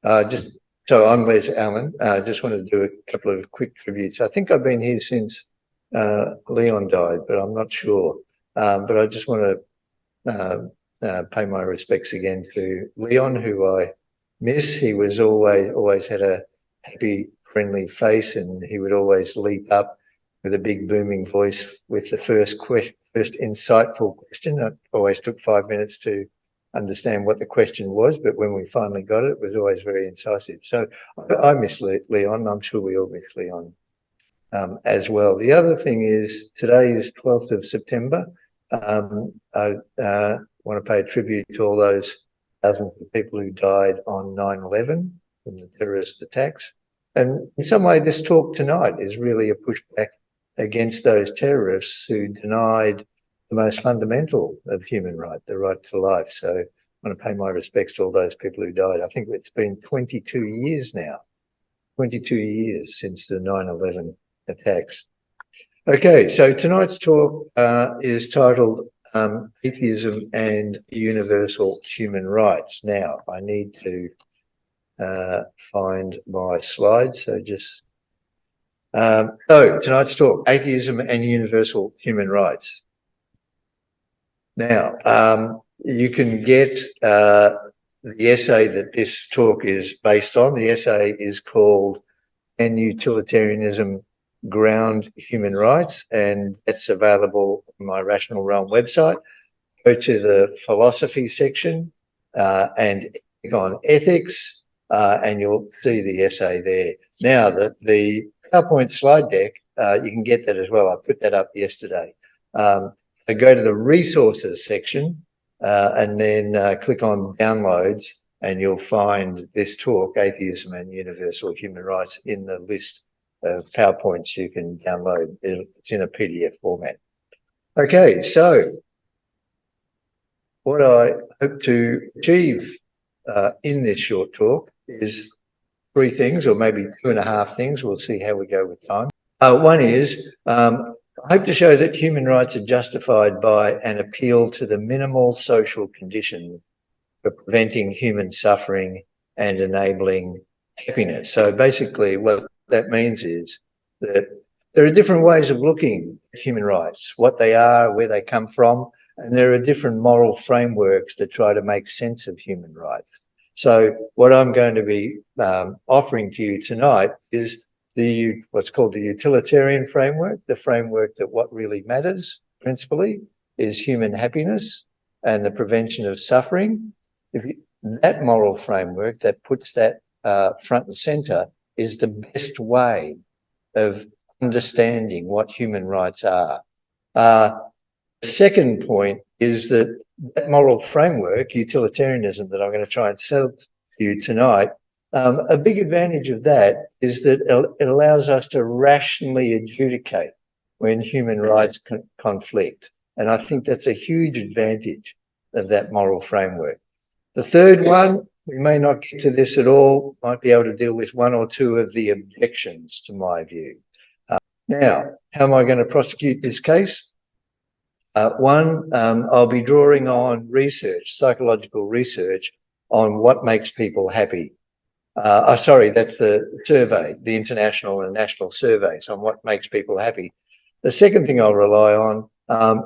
So I'm Allan. Just wanted to do a couple of quick tributes. I think I've been here since Leon died, but I'm not sure. But I just want to pay my respects again to Leon, who I miss. He was always had a happy, friendly face, and he would always leap up with a big booming voice with the first insightful question. It always took 5 minutes to understand what the question was, but when we finally got it, it was always very incisive. So I miss Leon. I'm sure we all miss Leon as well. The other thing is today is 12th of September. I want to pay a tribute to all those thousands of people who died on 9/11 from the terrorist attacks. And in some way, this talk tonight is really a pushback against those terrorists who denied the most fundamental of human right, the right to life. So I want to pay my respects to all those people who died. I think it's been 22 years now, 22 years since the 9/11 attacks. Okay, so tonight's talk is titled Atheism and Universal Human Rights. Now, I need to find my slides, so just... So tonight's talk, Atheism and Universal Human Rights. Now, you can get the essay that this talk is based on. The essay is called Can Utilitarianism Ground Human Rights? And that's available on my Rational Realm website. Go to the philosophy section and click on ethics, and you'll see the essay there. Now, the PowerPoint slide deck, you can get that as well. I put that up yesterday. So go to the resources section and then click on downloads, and you'll find this talk, Atheism and Universal Human Rights, in the list of PowerPoints you can download. It's in a PDF format. Okay, so what I hope to achieve in this short talk is 3 things, or maybe 2.5 things. We'll see how we go with time. One is, I hope to show that human rights are justified by an appeal to the minimal social conditions for preventing human suffering and enabling happiness. So basically what that means is that there are different ways of looking at human rights, what they are, where they come from, and there are different moral frameworks that try to make sense of human rights. So what I'm going to be offering to you tonight is what's called the utilitarian framework, the framework that what really matters principally is human happiness and the prevention of suffering. That moral framework that puts that front and center is the best way of understanding what human rights are. The second point is that moral framework, utilitarianism, that I'm going to try and sell to you tonight, a big advantage of that is that it allows us to rationally adjudicate when human rights conflict. And I think that's a huge advantage of that moral framework. The third one, we may not get to this at all, might be able to deal with 1 or 2 of the objections to my view. Now, how am I going to prosecute this case? One, I'll be drawing on research, psychological research, on what makes people happy. Sorry, that's the survey, the international and national surveys on what makes people happy. The second thing I'll rely on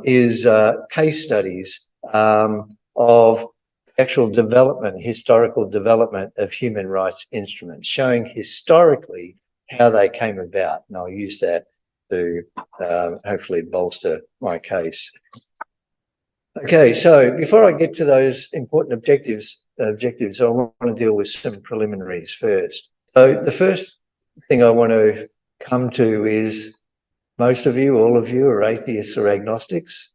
is case studies of actual development, historical development of human rights instruments, showing historically how they came about. And I'll use that to hopefully bolster my case. Okay, so before I get to those important objectives, I want to deal with some preliminaries first. So the first thing I want to come to is most of you, all of you, are atheists or agnostics,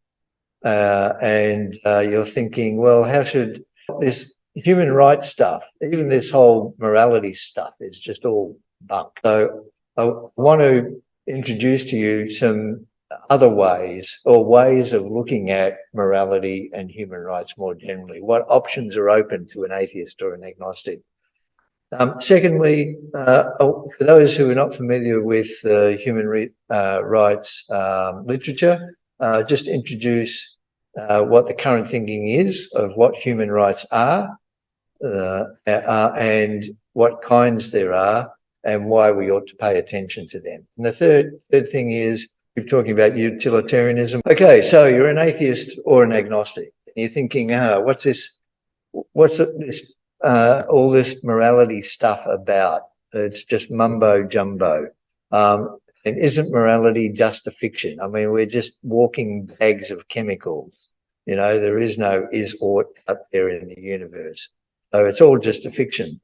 and you're thinking, well, how should this human rights stuff, even this whole morality stuff, is just all bunk. So I want to introduce to you some other ways, or ways of looking at morality and human rights more generally. What options are open to an atheist or an agnostic? Secondly, for those who are not familiar with human rights literature, just introduce what the current thinking is of what human rights are, and what kinds there are, and why we ought to pay attention to them. And the third thing is, we're talking about utilitarianism. Okay, so you're an atheist or an agnostic. You're thinking, what's this? What's this? All this morality stuff about? It's just mumbo jumbo. And isn't morality just a fiction? I mean, we're just walking bags of chemicals. You know, there is no is ought out there in the universe. So it's all just a fiction.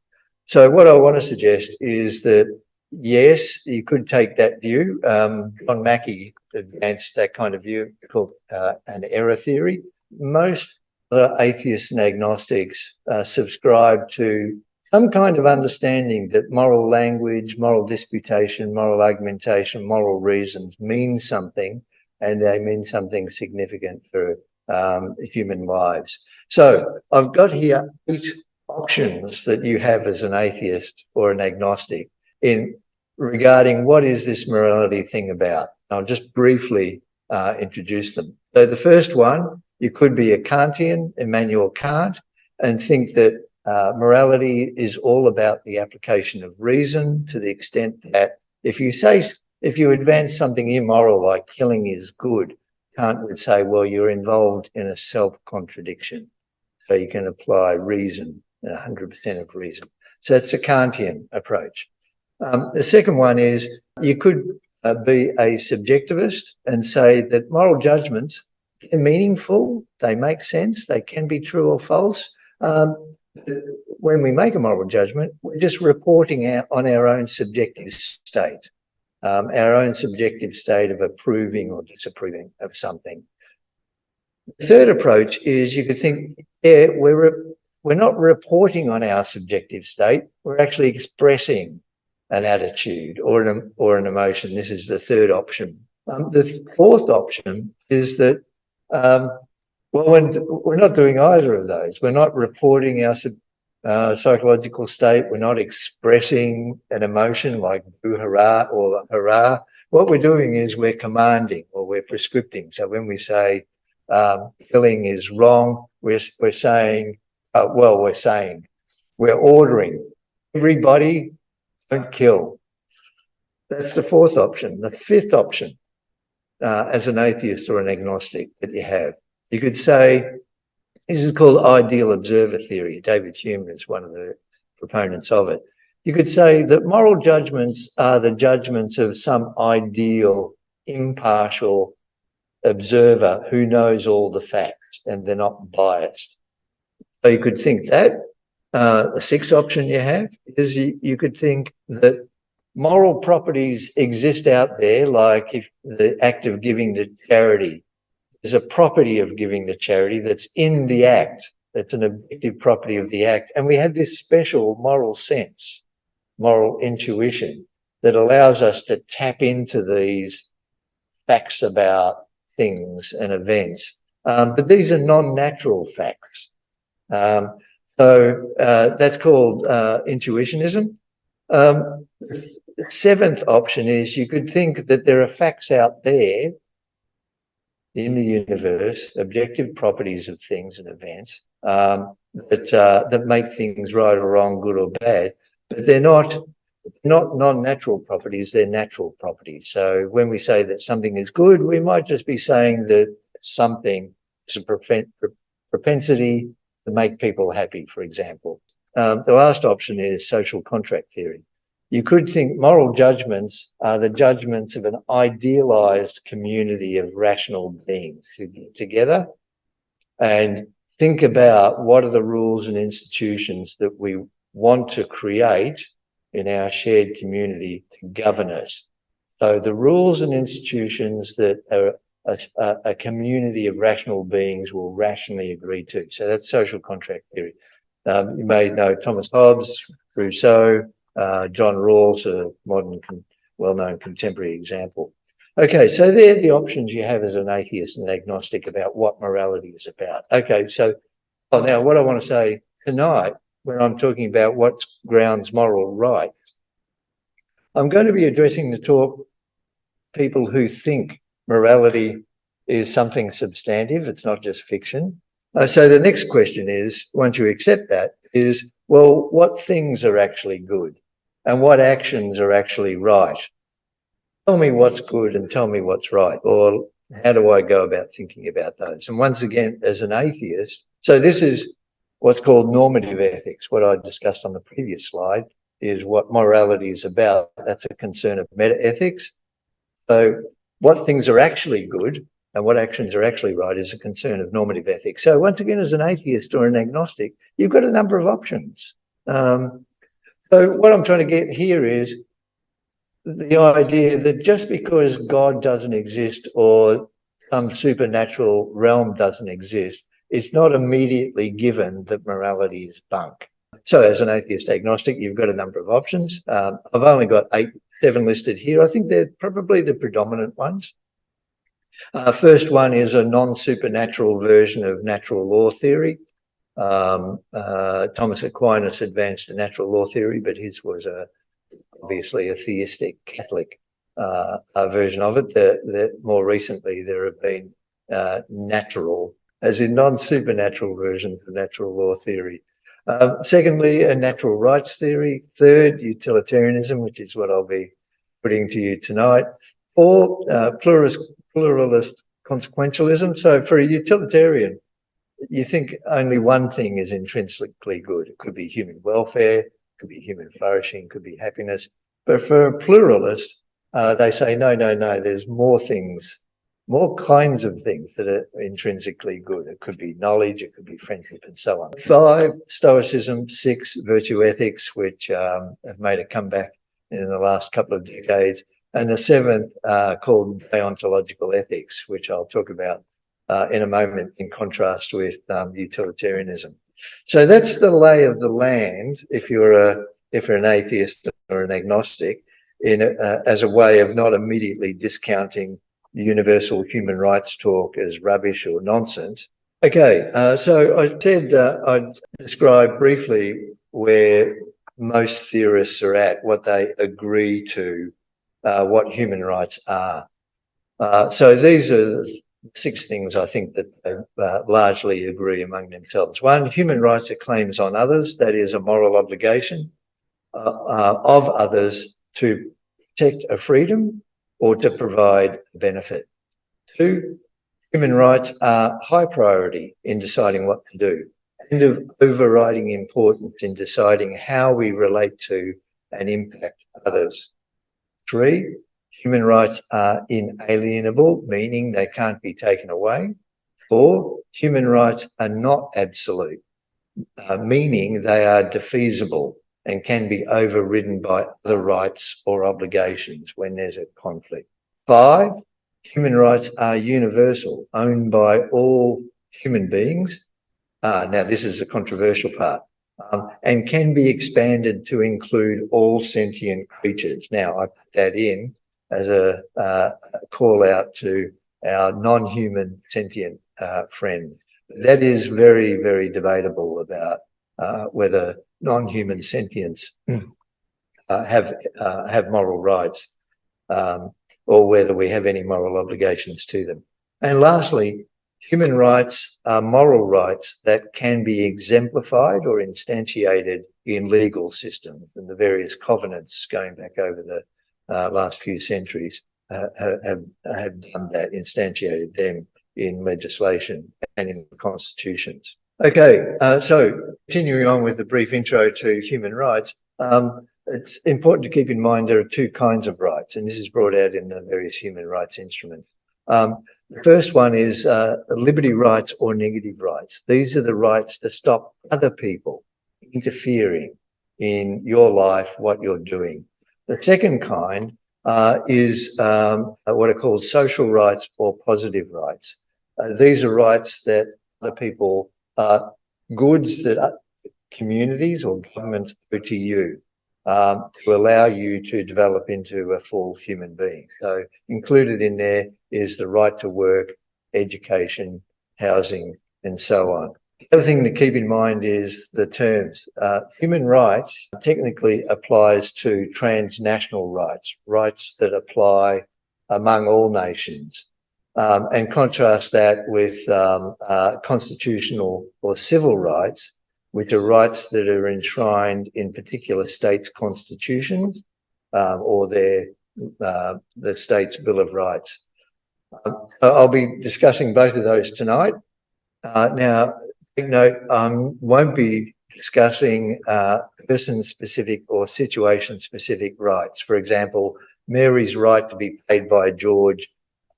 So what I want to suggest is that, yes, you could take that view. John Mackey advanced that kind of view called an error theory. Most atheists and agnostics subscribe to some kind of understanding that moral language, moral disputation, moral argumentation, moral reasons mean something, and they mean something significant for human lives. So I've got here 8 options that you have as an atheist or an agnostic in regarding what is this morality thing about. I'll just briefly introduce them. So the first one, you could be a Kantian, Immanuel Kant, and think that morality is all about the application of reason, to the extent that if you advance something immoral like killing is good, Kant would say, well, you're involved in a self-contradiction. So you can apply reason, 100% of reason. So that's the Kantian approach. The second one is you could be a subjectivist and say that moral judgments are meaningful, they make sense, they can be true or false. When we make a moral judgment, we're just reporting out on our own subjective state, our own subjective state of approving or disapproving of something. The third approach is you could think, yeah, we're not reporting on our subjective state, we're actually expressing an attitude or an emotion. This is the third option. The fourth option is that, well, we're not doing either of those. We're not reporting our psychological state. We're not expressing an emotion like boo hurrah or hurrah. What we're doing is we're commanding or we're prescripting. So when we say killing is wrong, we're saying, we're ordering everybody don't kill. That's the fourth option. The fifth option, as an atheist or an agnostic that you have, you could say, this is called ideal observer theory. David Hume is one of the proponents of it. You could say that moral judgments are the judgments of some ideal, impartial observer who knows all the facts and they're not biased. So you could think that. The sixth option you have is you could think that moral properties exist out there, like if the act of giving to charity is a property of giving to charity that's in the act, that's an objective property of the act. And we have this special moral sense, moral intuition that allows us to tap into these facts about things and events. But these are non-natural facts. So that's called intuitionism. The seventh option is you could think that there are facts out there in the universe, objective properties of things and events that make things right or wrong, good or bad, but they're not non-natural properties, they're natural properties. So when we say that something is good, we might just be saying that something is a propensity to make people happy, for example. The last option is social contract theory. You could think moral judgments are the judgments of an idealized community of rational beings who get together and think about what are the rules and institutions that we want to create in our shared community to govern us. So the rules and institutions that a community of rational beings will rationally agree to. So that's social contract theory. You may know Thomas Hobbes, Rousseau, John Rawls, a modern, well-known contemporary example. Okay, so they're the options you have as an atheist and agnostic about what morality is about. Okay, so now what I want to say tonight, when I'm talking about what grounds moral right, I'm going to be addressing the talk people who think morality is something substantive, it's not just fiction. So the next question is, once you accept that, is, well, what things are actually good and what actions are actually right? Tell me what's good and tell me what's right, or how do I go about thinking about those? And once again, as an atheist, so this is what's called normative ethics. What I discussed on the previous slide is what morality is about. That's a concern of meta-ethics. So what things are actually good and what actions are actually right is a concern of normative ethics. So once again, as an atheist or an agnostic, you've got a number of options. So what I'm trying to get here is the idea that just because God doesn't exist or some supernatural realm doesn't exist, it's not immediately given that morality is bunk. So as an atheist agnostic, you've got a number of options. I've only got 7 listed here. I think they're probably the predominant ones. First one is a non-supernatural version of natural law theory. Thomas Aquinas advanced a natural law theory, but his was obviously a theistic Catholic version of it. More recently, there have been natural, as in non-supernatural versions of natural law theory. Secondly, a natural rights theory. Third, utilitarianism, which is what I'll be putting to you tonight. Four, pluralist consequentialism. So for a utilitarian, you think only one thing is intrinsically good. It could be human welfare, could be human flourishing, could be happiness. But for a pluralist, they say, no, there's more things, more kinds of things that are intrinsically good. It could be knowledge, it could be friendship, and so on. 5, Stoicism. 6, virtue ethics, which have made a comeback in the last couple of decades. And the 7th, called deontological ethics, which I'll talk about in a moment, in contrast with utilitarianism. So that's the lay of the land if you're an atheist or an agnostic, as a way of not immediately discounting universal human rights talk as rubbish or nonsense. Okay, so I said I'd describe briefly where most theorists are at, what they agree to, what human rights are. So these are 6 things I think that they largely agree among themselves. 1, human rights are claims on others, that is a moral obligation of others to protect a freedom or to provide benefit. 2, human rights are high priority in deciding what to do and of overriding importance in deciding how we relate to and impact others. 3, human rights are inalienable, meaning they can't be taken away. 4, human rights are not absolute, meaning they are defeasible and can be overridden by other rights or obligations when there's a conflict. 5, human rights are universal, owned by all human beings. Now, this is the controversial part. And can be expanded to include all sentient creatures. Now, I put that in as a call out to our non-human sentient friend. That is very, very debatable about whether non-human sentients have moral rights, or whether we have any moral obligations to them. And lastly, human rights are moral rights that can be exemplified or instantiated in legal systems, and the various covenants going back over the last few centuries have done that, instantiated them in legislation and in constitutions. Okay, so continuing on with the brief intro to human rights, it's important to keep in mind there are 2 kinds of rights, and this is brought out in the various human rights instruments. The first one is liberty rights or negative rights. These are the rights to stop other people interfering in your life, what you're doing. The second kind is what are called social rights or positive rights. These are rights that other people, goods that communities or governments owe to you, to allow you to develop into a full human being. So included in there is the right to work, education, housing, and so on. The other thing to keep in mind is the terms. Human rights technically applies to transnational rights, rights that apply among all nations, and contrast that with constitutional or civil rights, which are rights that are enshrined in particular states' constitutions or the state's Bill of Rights. I'll be discussing both of those tonight. Now, take note, won't be discussing person-specific or situation-specific rights. For example, Mary's right to be paid by George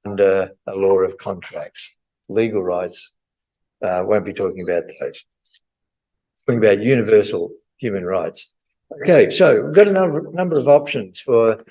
under a law of contracts. Legal rights, won't be talking about those. Talking about universal human rights. Okay, so we've got a number of options for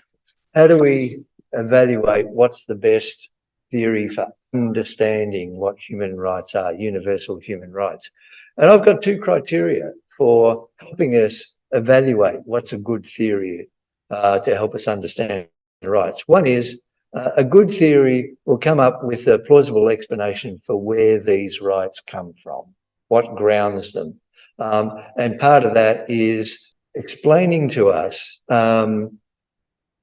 how do we evaluate what's the best theory for understanding what human rights are, universal human rights. And I've got two criteria for helping us evaluate what's a good theory to help us understand rights. One is a good theory will come up with a plausible explanation for where these rights come from, what grounds them. And part of that is explaining to us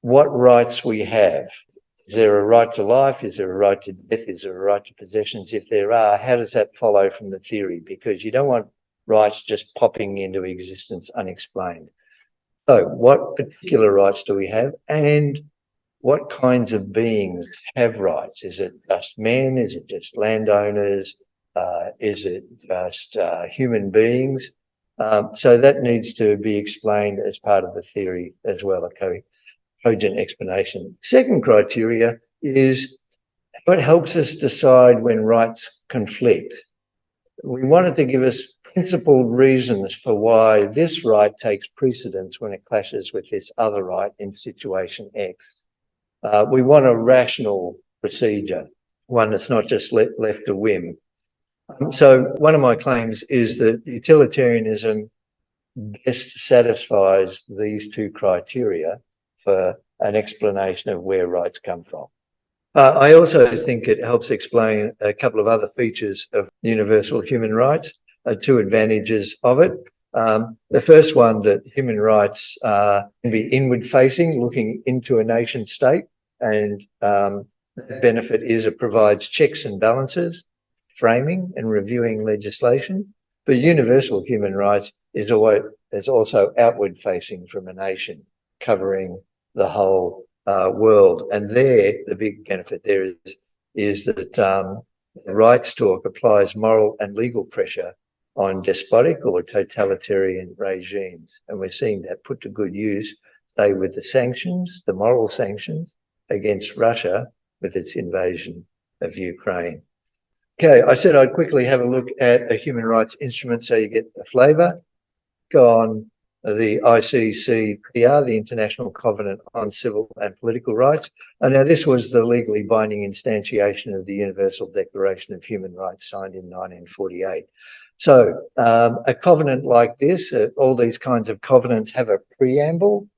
what rights we have. Is there a right to life? Is there a right to death? Is there a right to possessions? If there are, how does that follow from the theory? Because you don't want rights just popping into existence unexplained. So what particular rights do we have, and what kinds of beings have rights? Is it just men? Is it just landowners? Is it just human beings? So that needs to be explained as part of the theory as well, a cogent explanation. Second criteria is what helps us decide when rights conflict. We wanted to give us principled reasons for why this right takes precedence when it clashes with this other right in situation X. We want a rational procedure, one that's not just left to whim. So one of my claims is that utilitarianism best satisfies these two criteria for an explanation of where rights come from. I also think it helps explain a couple of other features of universal human rights, two advantages of it. The first one, that human rights can be inward facing, looking into a nation state, and the benefit is it provides checks and balances, framing and reviewing legislation. But universal human rights is also outward facing from a nation, covering the whole world. And there, the big benefit there is that rights talk applies moral and legal pressure on despotic or totalitarian regimes. And we're seeing that put to good use, say, with the sanctions, the moral sanctions against Russia with its invasion of Ukraine. Okay, I said I'd quickly have a look at a human rights instrument so you get a flavour. Go on the ICCPR, the International Covenant on Civil and Political Rights. And now this was the legally binding instantiation of the Universal Declaration of Human Rights signed in 1948. So a covenant like this, all these kinds of covenants have a preamble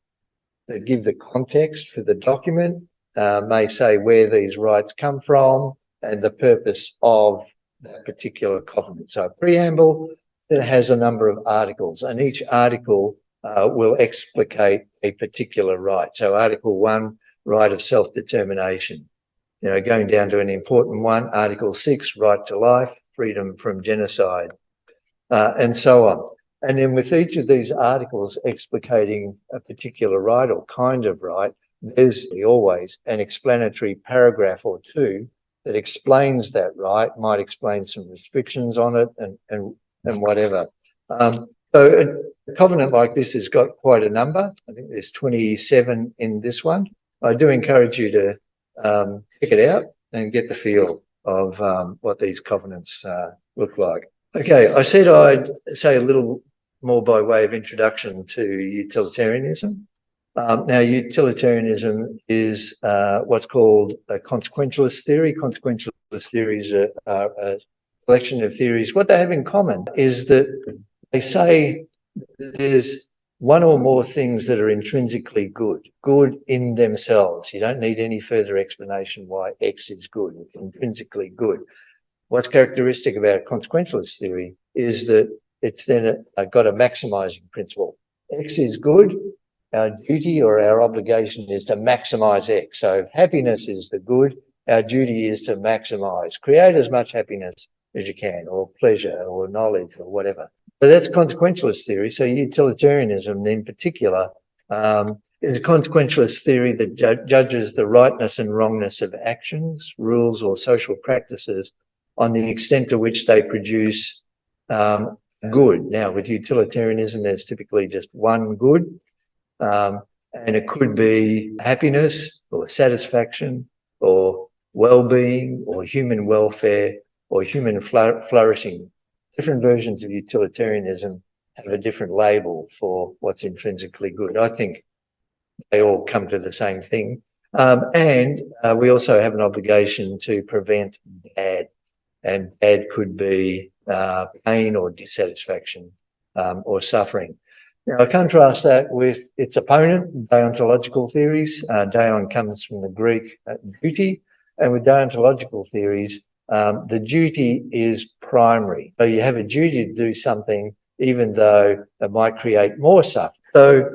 that give the context for the document, may say where these rights come from and the purpose of that particular covenant. So a preamble that has a number of articles, and each article will explicate a particular right. So Article 1, right of self-determination. You know, going down to an important one, Article 6, right to life, freedom from genocide, and so on. And then with each of these articles explicating a particular right or kind of right, there's always an explanatory paragraph or two that explains that right, might explain some restrictions on it and whatever. So a covenant like this has got quite a number. I think there's 27 in this one. I do encourage you to check it out and get the feel of what these covenants look like. Okay, I said I'd say a little more by way of introduction to utilitarianism. Now, utilitarianism is what's called a consequentialist theory. Consequentialist theories are a collection of theories. What they have in common is that they say there's one or more things that are intrinsically good in themselves. You don't need any further explanation why X is good, it's intrinsically good. What's characteristic about consequentialist theory is that it's then got a maximizing principle. X is good. Our duty or our obligation is to maximize X. So if happiness is the good, our duty is to maximize, create as much happiness as you can, or pleasure, or knowledge, or whatever. So that's consequentialist theory. So utilitarianism in particular is a consequentialist theory that judges the rightness and wrongness of actions, rules, or social practices on the extent to which they produce good. Now, with utilitarianism, there's typically just one good, and it could be happiness or satisfaction or well-being or human welfare or human flourishing. Different versions of utilitarianism have a different label for what's intrinsically good. I think they all come to the same thing. And we also have an obligation to prevent bad, and bad could be pain or dissatisfaction or suffering. Now, I contrast that with its opponent, deontological theories. Deon comes from the Greek duty, and with deontological theories, the duty is primary. So you have a duty to do something even though it might create more suffering. So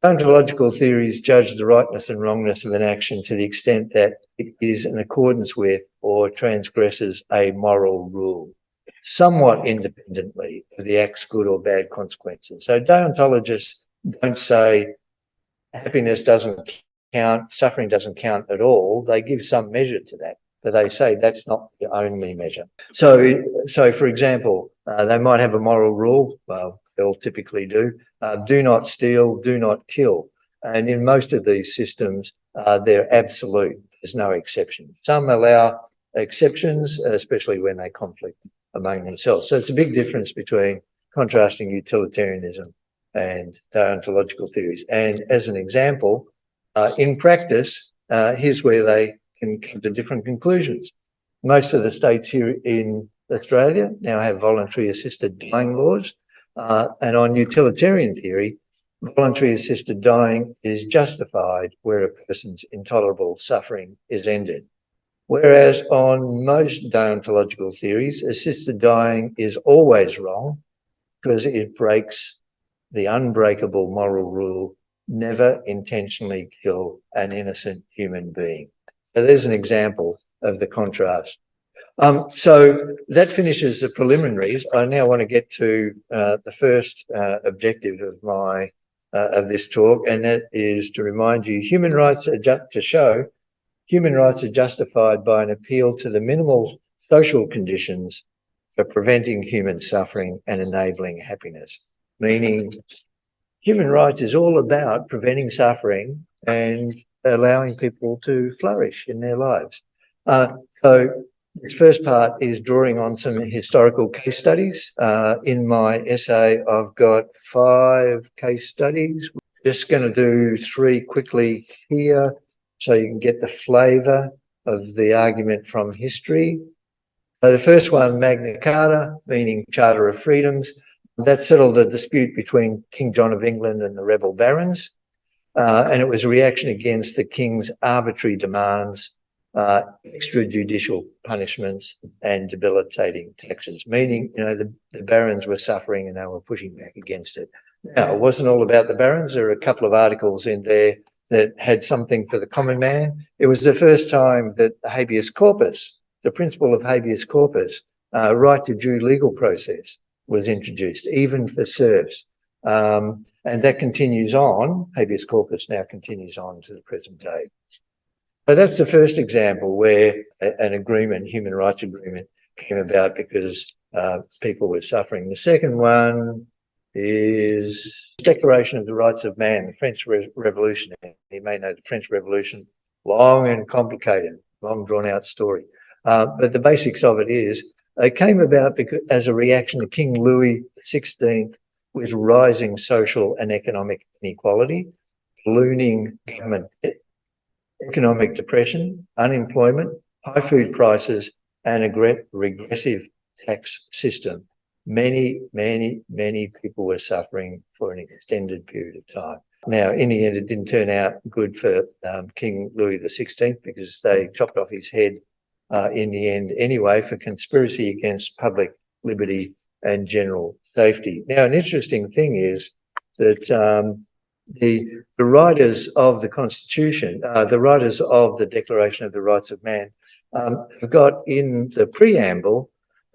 deontological theories judge the rightness and wrongness of an action to the extent that it is in accordance with or transgresses a moral rule, somewhat independently of the act's good or bad consequences. So deontologists don't say happiness doesn't count, suffering doesn't count at all. They give some measure to that, but they say that's not the only measure. So for example, they might have a moral rule, well, they'll typically do not steal, do not kill. And in most of these systems, they're absolute. There's no exception. Some allow exceptions, especially when they conflict among themselves. So it's a big difference between contrasting utilitarianism and deontological theories. And as an example, in practice, here's where they can come to different conclusions. Most of the states here in Australia now have voluntary assisted dying laws. And on utilitarian theory, voluntary assisted dying is justified where a person's intolerable suffering is ended. Whereas on most deontological theories, assisted dying is always wrong because it breaks the unbreakable moral rule, never intentionally kill an innocent human being. So there's an example of the contrast. So that finishes the preliminaries. I now want to get to the first objective of my of this talk, and that is to remind you human rights are human rights are justified by an appeal to the minimal social conditions for preventing human suffering and enabling happiness. Meaning, human rights is all about preventing suffering and allowing people to flourish in their lives. So this first part is drawing on some historical case studies. In my essay, I've got 5 case studies. Just going to do 3 quickly here so you can get the flavour of the argument from history. So the first one, Magna Carta, meaning Charter of Freedoms. That settled a dispute between King John of England and the rebel barons. And it was a reaction against the king's arbitrary demands, extrajudicial punishments and debilitating taxes, meaning, you know, the barons were suffering and they were pushing back against it. Now, it wasn't all about the barons. There are a couple of articles in there that had something for the common man. It was the first time that habeas corpus, the principle of habeas corpus, right to due legal process, was introduced, even for serfs. And that continues on. Habeas corpus now continues on to the present day. So that's the first example where an agreement, human rights agreement, came about because people were suffering. The second one is Declaration of the Rights of Man, the French Revolution. You may know the French Revolution, long and complicated, long drawn out story. But the basics of it is, it came about because, as a reaction to King Louis XVI with rising social and economic inequality, ballooning government debt, economic depression, unemployment, high food prices, and a regressive tax system. Many people were suffering for an extended period of time. Now, in the end, it didn't turn out good for King Louis XVI because they chopped off his head in the end anyway for conspiracy against public liberty and general safety. Now, an interesting thing is that the writers of the Constitution, the writers of the Declaration of the Rights of Man, have got in the preamble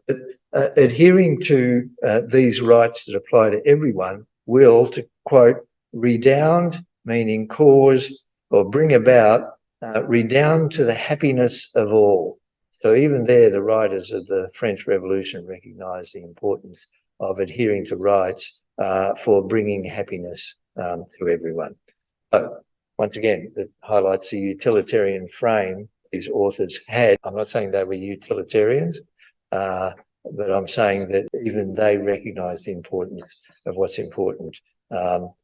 that adhering to these rights that apply to everyone will, to quote, redound, meaning cause or bring about, redound to the happiness of all. So even there, the writers of the French Revolution recognised the importance of adhering to rights for bringing happiness to everyone. So once again, that highlights the utilitarian frame these authors had. I'm not saying they were utilitarians, but I'm saying that even they recognise the importance of what's important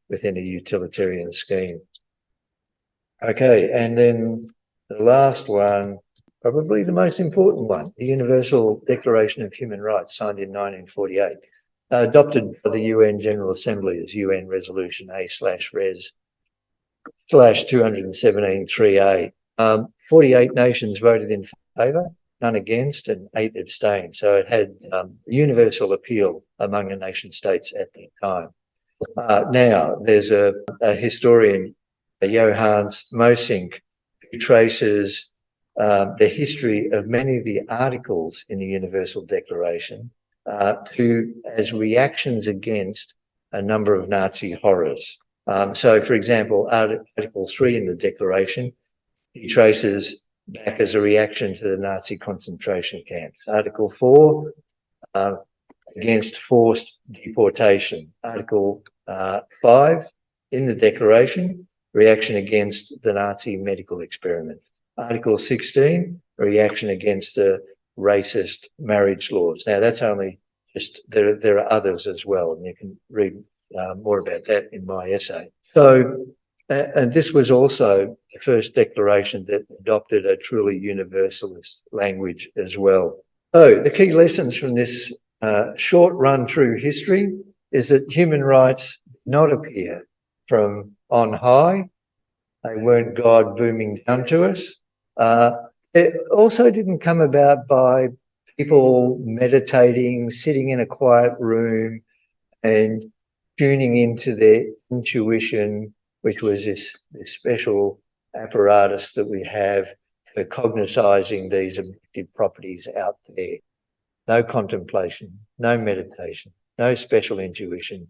within a utilitarian scheme. Okay, and then the last one, probably the most important one, the Universal Declaration of Human Rights, signed in 1948, adopted by the UN General Assembly as UN Resolution A/Res/217-3A. 48 nations voted in favour, none against, and 8 abstained. So it had universal appeal among the nation states at that time. Now, there's a historian, Johannes Mosink, who traces the history of many of the articles in the Universal Declaration as reactions against a number of Nazi horrors. So, for example, Article 3 in the Declaration, he traces back as a reaction to the Nazi concentration camps. Article 4, against forced deportation. Article 5 in the Declaration, reaction against the Nazi medical experiment. Article 16, reaction against the racist marriage laws. Now, that's only just, there are others as well, and you can read more about that in my essay. So, and this was also the first declaration that adopted a truly universalist language as well. So, the key lessons from this short run through history is that human rights did not appear from on high. They weren't God booming down to us. It also didn't come about by people meditating, sitting in a quiet room and tuning into their intuition, which was this special apparatus that we have for cognising these objective properties out there. No contemplation, no meditation, no special intuition,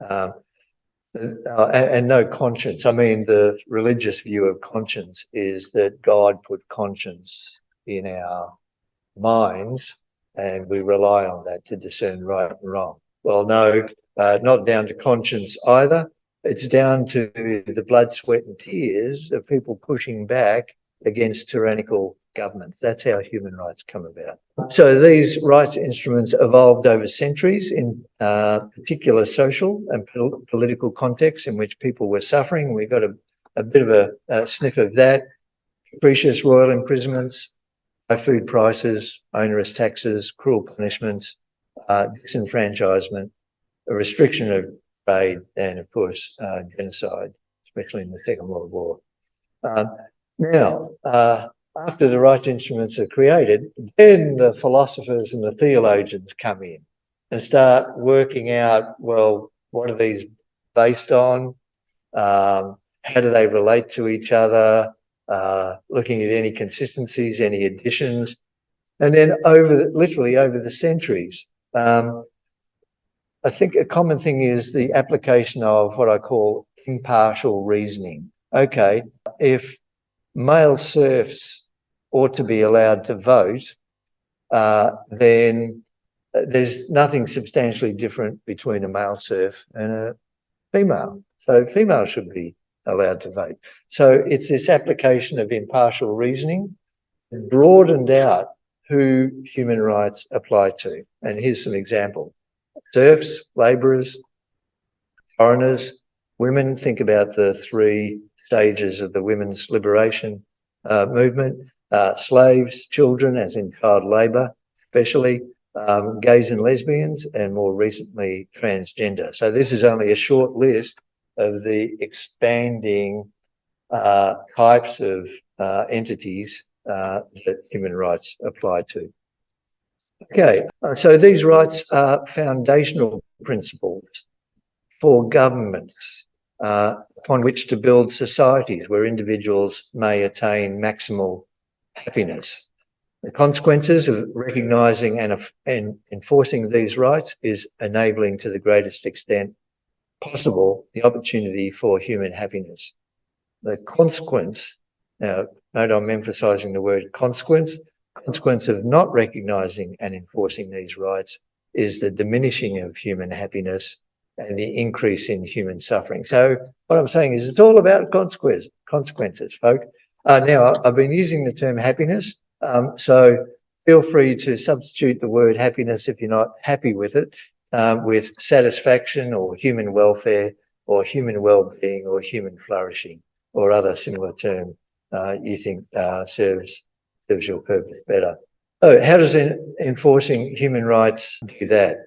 and no conscience. I mean, the religious view of conscience is that God put conscience in our minds and we rely on that to discern right and wrong. Well, no, not down to conscience either. It's down to the blood, sweat and tears of people pushing back against tyrannical government. That's how human rights come about. So these rights instruments evolved over centuries in particular social and political contexts in which people were suffering. We got a bit of a sniff of that. Capricious royal imprisonments, high food prices, onerous taxes, cruel punishments, disenfranchisement, a restriction of trade, and of course genocide, especially in the Second World War. Now, after the rights instruments are created, then the philosophers and the theologians come in and start working out, well, what are these based on? How do they relate to each other? Looking at any consistencies, any additions. And then literally over the centuries, I think a common thing is the application of what I call impartial reasoning. Okay, if male serfs ought to be allowed to vote, then there's nothing substantially different between a male serf and a female. So females should be allowed to vote. So it's this application of impartial reasoning that broadened out who human rights apply to. And here's some examples. Serfs, labourers, foreigners, women. Think about the 3 stages of the women's liberation movement. Slaves, children, as in child labour, especially gays and lesbians, and more recently transgender. So this is only a short list of the expanding types of entities that human rights apply to. Okay, so these rights are foundational principles for governments upon which to build societies where individuals may attain maximal happiness. The consequences of recognising and enforcing these rights is enabling to the greatest extent possible the opportunity for human happiness. The consequence, now note I'm emphasising the word consequence of not recognising and enforcing these rights is the diminishing of human happiness and the increase in human suffering. So what I'm saying is it's all about consequences, folk. Now, I've been using the term happiness, so feel free to substitute the word happiness if you're not happy with it, with satisfaction or human welfare or human well-being or human flourishing or other similar term you think serves your purpose better. So how does enforcing human rights do that?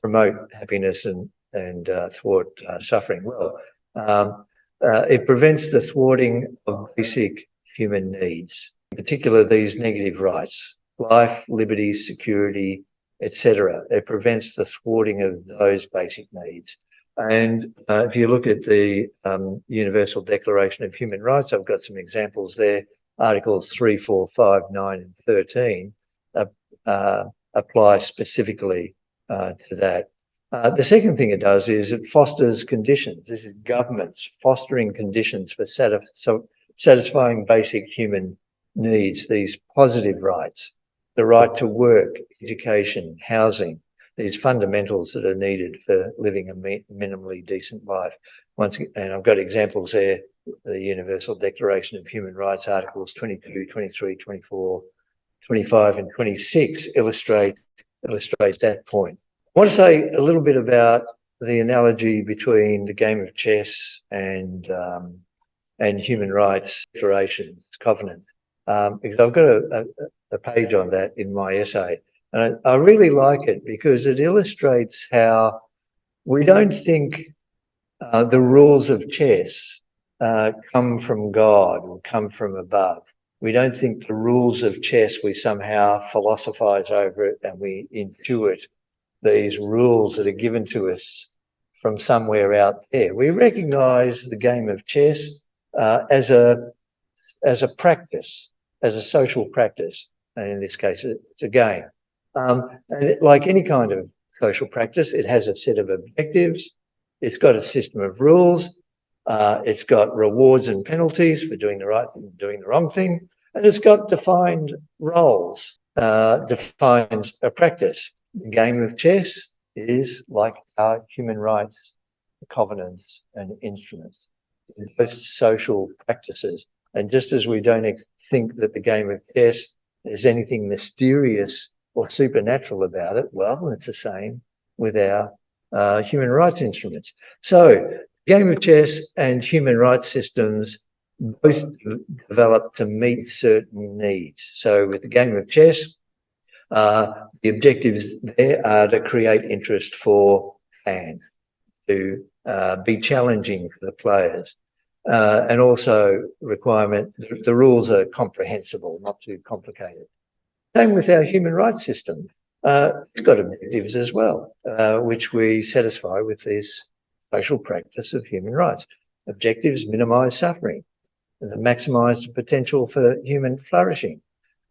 Promote happiness and thwart suffering? Well, it prevents the thwarting of basic human needs, in particular these negative rights, life, liberty, security, etc. It prevents the thwarting of those basic needs. And if you look at the Universal Declaration of Human Rights, I've got some examples there. Articles 3, 4, 5, 9 and 13 apply specifically to that. The second thing it does is it fosters conditions. This is governments fostering conditions for satisfying basic human needs, these positive rights, the right to work, education, housing, these fundamentals that are needed for living a minimally decent life. And I've got examples there, the Universal Declaration of Human Rights, Articles 22, 23, 24, 25 and 26 illustrate that point. I want to say a little bit about the analogy between the game of chess and human rights declarations, covenant, because I've got a page on that in my essay. And I really like it because it illustrates how we don't think the rules of chess come from God or come from above. We don't think the rules of chess, we somehow philosophize over it and we intuit these rules that are given to us from somewhere out there. We recognize the game of chess as a practice, as a social practice. And in this case, it's a game. And like any kind of social practice, it has a set of objectives. It's got a system of rules. It's got rewards and penalties for doing the right thing and doing the wrong thing. And it's got defined roles, defines a practice. The game of chess is like our human rights covenants and instruments, both social practices. And just as we don't think that the game of chess there's anything mysterious or supernatural about it, well, it's the same with our human rights instruments. So game of chess and human rights systems both develop to meet certain needs. So with the game of chess, the objectives there are to create interest for fans, to be challenging for the players, and also requirement, the rules are comprehensible, not too complicated. Same with our human rights system. It's got objectives as well, which we satisfy with this social practice of human rights. Objectives minimise suffering and maximise the potential for human flourishing.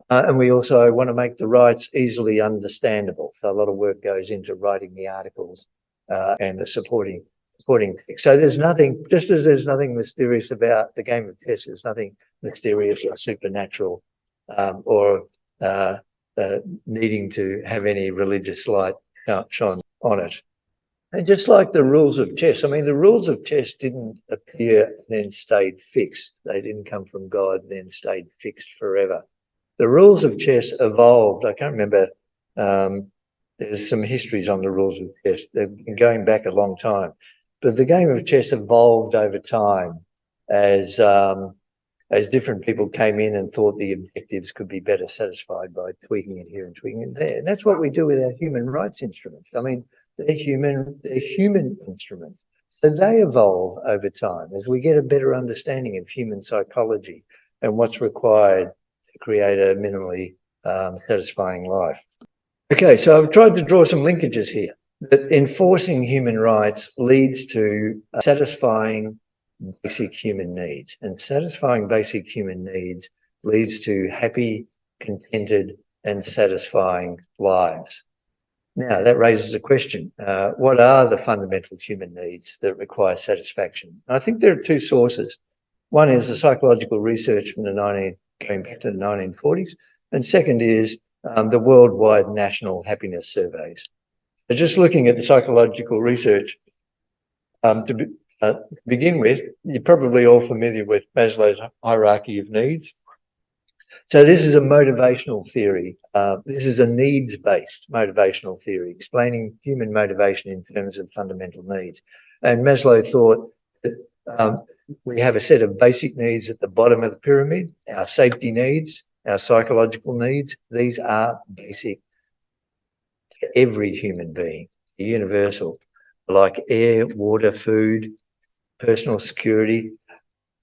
And we also want to make the rights easily understandable. So a lot of work goes into writing the articles and the supporting text. So there's nothing, just as there's nothing mysterious about the game of chess, there's nothing mysterious or supernatural or needing to have any religious light shone on it. And just like the rules of chess, I mean, the rules of chess didn't appear and then stayed fixed. They didn't come from God and then stayed fixed forever. The rules of chess evolved. I can't remember, there's some histories on the rules of chess. They've been going back a long time. But the game of chess evolved over time as different people came in and thought the objectives could be better satisfied by tweaking it here and tweaking it there. And that's what we do with our human rights instruments. I mean, they're human instruments. So they evolve over time as we get a better understanding of human psychology and what's required to create a minimally satisfying life. Okay, so I've tried to draw some linkages here. That enforcing human rights leads to satisfying basic human needs, and satisfying basic human needs leads to happy contented, and satisfying lives. Now, that raises a question. What are the fundamental human needs that require satisfaction? I think there are two sources. One is the psychological research from going back to the 1940s, and second is the worldwide national happiness surveys. So just looking at the psychological research, to begin with, you're probably all familiar with Maslow's hierarchy of needs. So this is a motivational theory. This is a needs-based motivational theory, explaining human motivation in terms of fundamental needs. And Maslow thought that we have a set of basic needs at the bottom of the pyramid, our safety needs, our psychological needs. These are basic to every human being, universal, like air, water, food, personal security.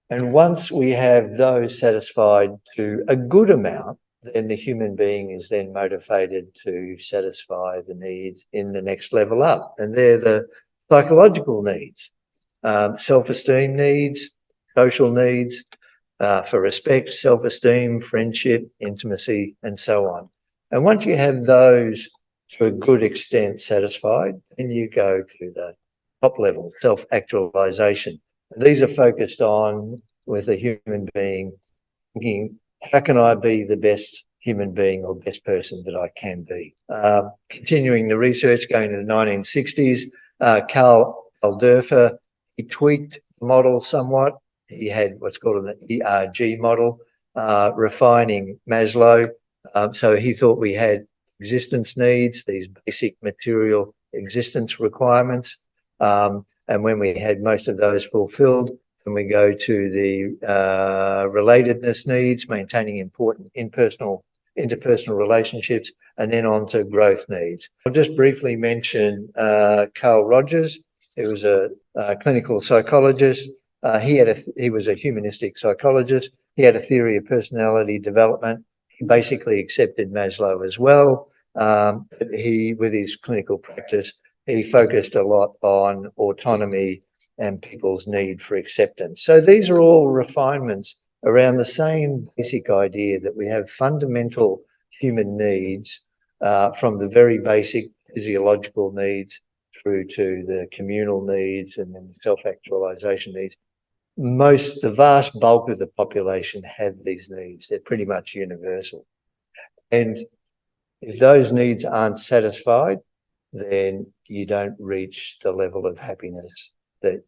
And once we have those satisfied to a good amount, then the human being is then motivated to satisfy the needs in the next level up. And they're the psychological needs, self-esteem needs, social needs, for respect, self-esteem, friendship, intimacy, and so on. And once you have those to a good extent satisfied, then you go to the top level, self-actualization. These are focused on, with a human being, thinking, how can I be the best human being or best person that I can be? Continuing the research, going to the 1960s, Karl Alderfer, he tweaked the model somewhat. He had what's called an ERG model, refining Maslow. So he thought we had existence needs, these basic material existence requirements. And when we had most of those fulfilled, then we go to the relatedness needs, maintaining important interpersonal relationships, and then on to growth needs. I'll just briefly mention Carl Rogers, who was a clinical psychologist. He was a humanistic psychologist. He had a theory of personality development. He basically accepted Maslow as well. But with his clinical practice, he focused a lot on autonomy and people's need for acceptance. So these are all refinements around the same basic idea that we have fundamental human needs, from the very basic physiological needs through to the communal needs and then self-actualization needs. The vast bulk of the population have these needs. They're pretty much universal. And if those needs aren't satisfied, then you don't reach the level of happiness that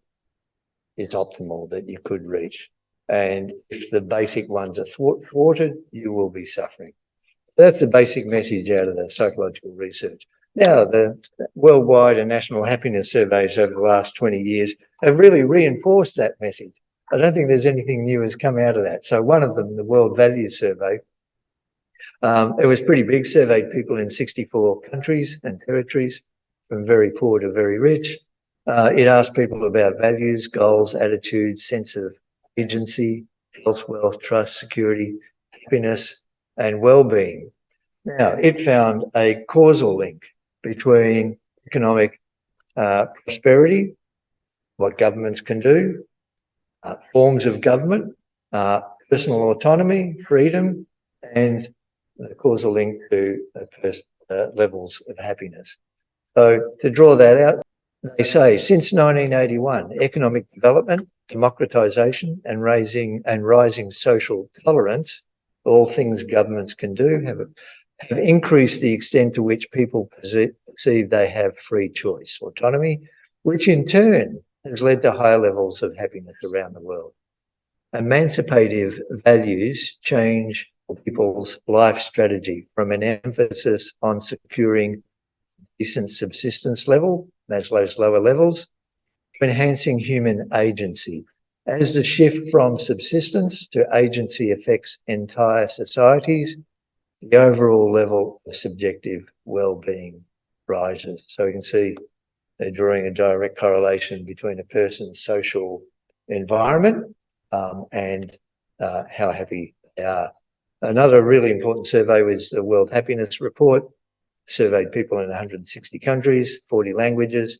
is optimal, that you could reach. And if the basic ones are thwarted, you will be suffering. That's the basic message out of the psychological research. Now, the worldwide and national happiness surveys over the last 20 years have really reinforced that message. I don't think there's anything new has come out of that. So one of them, the World Values Survey, it was pretty big, surveyed people in 64 countries and territories, from very poor to very rich. It asked people about values, goals, attitudes, sense of agency, health, wealth, trust, security, happiness, and well-being. Now, it found a causal link between economic prosperity, what governments can do, forms of government, personal autonomy, freedom, and the causal link to levels of happiness. So to draw that out, they say since 1981, economic development, democratisation, and rising social tolerance, all things governments can do, have increased the extent to which people perceive they have free choice, autonomy, which in turn has led to higher levels of happiness around the world. Emancipative values change people's life strategy from an emphasis on securing decent subsistence level, Maslow's lower levels, to enhancing human agency. As the shift from subsistence to agency affects entire societies, the overall level of subjective well-being rises. So you can see they're drawing a direct correlation between a person's social environment and how happy they are. Another really important survey was the World Happiness Report. Surveyed people in 160 countries, 40 languages.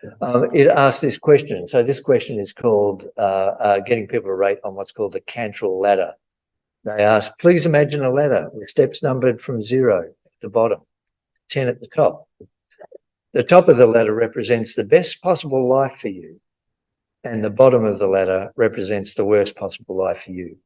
It asked this question. So this question is called getting people to rate on what's called the Cantrell ladder. They ask, please imagine a ladder with steps numbered from 0 at the bottom, 10 at the top. The top of the ladder represents the best possible life for you, and the bottom of the ladder represents the worst possible life for you.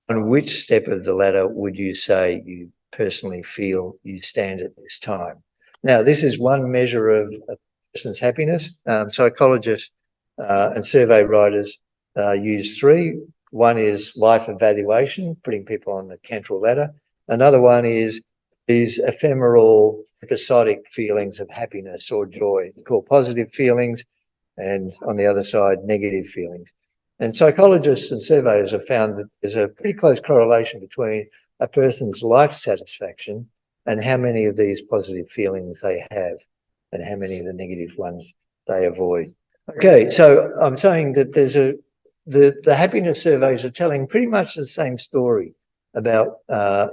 On which step of the ladder would you say you personally feel you stand at this time? Now, this is one measure of a person's happiness. Psychologists and survey writers use 3. One is life evaluation, putting people on the Cantrell ladder. Another one is these ephemeral, episodic feelings of happiness or joy. They're called positive feelings, and on the other side, negative feelings. And psychologists and surveyors have found that there's a pretty close correlation between a person's life satisfaction and how many of these positive feelings they have and how many of the negative ones they avoid. Okay, so I'm saying that there's the happiness surveys are telling pretty much the same story about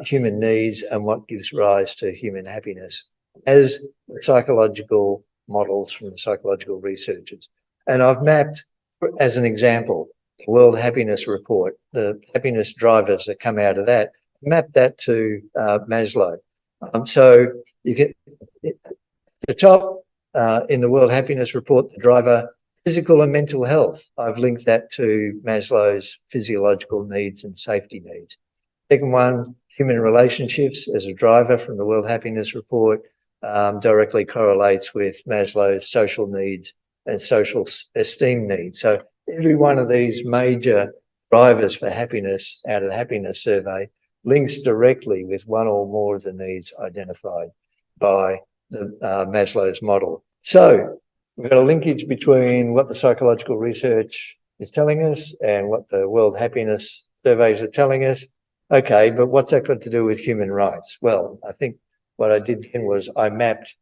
human needs and what gives rise to human happiness as the psychological models from the psychological researchers. And I've mapped, as an example, the World Happiness Report, the happiness drivers that come out of that, map that to Maslow. So you get at the top in the World Happiness Report, the driver, physical and mental health. I've linked that to Maslow's physiological needs and safety needs. Second one, human relationships as a driver from the World Happiness Report, directly correlates with Maslow's social needs and social esteem needs. So every one of these major drivers for happiness out of the happiness survey links directly with one or more of the needs identified by the Maslow's model. So we've got a linkage between what the psychological research is telling us and what the World Happiness surveys are telling us. Okay, but what's that got to do with human rights? Well, I think what I did then was I mapped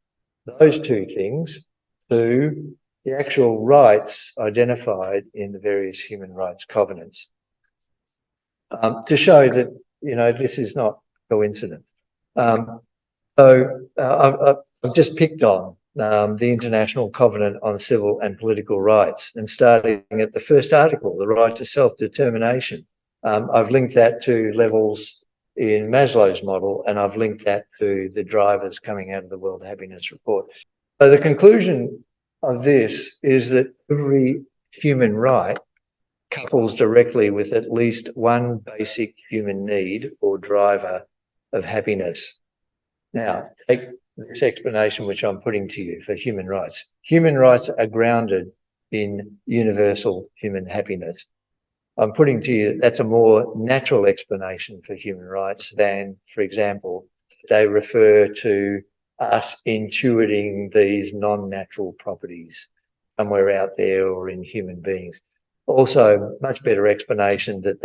those two things to the actual rights identified in the various human rights covenants to show that, you know, this is not coincidence. I've just picked on the International Covenant on Civil and Political Rights, and starting at the first article, the right to self-determination. I've linked that to levels in Maslow's model, and I've linked that to the drivers coming out of the World Happiness Report. So the conclusion of this is that every human right couples directly with at least one basic human need or driver of happiness. Now, take this explanation which I'm putting to you for human rights. Human rights are grounded in universal human happiness. I'm putting to you that's a more natural explanation for human rights than, for example, they refer to us intuiting these non-natural properties somewhere out there or in human beings. Also, much better explanation that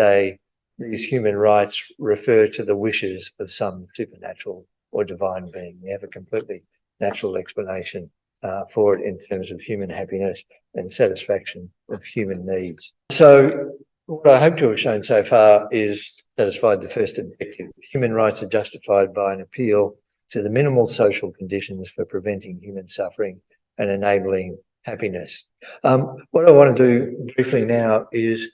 these human rights refer to the wishes of some supernatural or divine being. We have a completely natural explanation for it in terms of human happiness and satisfaction of human needs. So what I hope to have shown so far is satisfied the first objective. Human rights are justified by an appeal to the minimal social conditions for preventing human suffering and enabling happiness. What I want to do briefly now is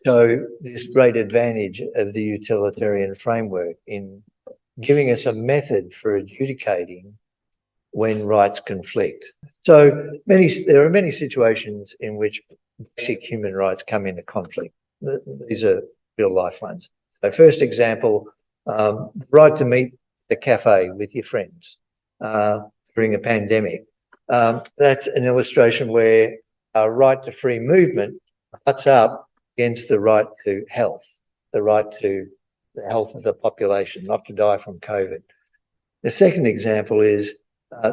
show this great advantage of the utilitarian framework in giving us a method for adjudicating when rights conflict. So there are many situations in which basic human rights come into conflict. These are real life ones. So first example, the right to meet at a cafe with your friends during a pandemic. That's an illustration where a right to free movement butts up against the right to health, the right to the health of the population, not to die from COVID. The second example is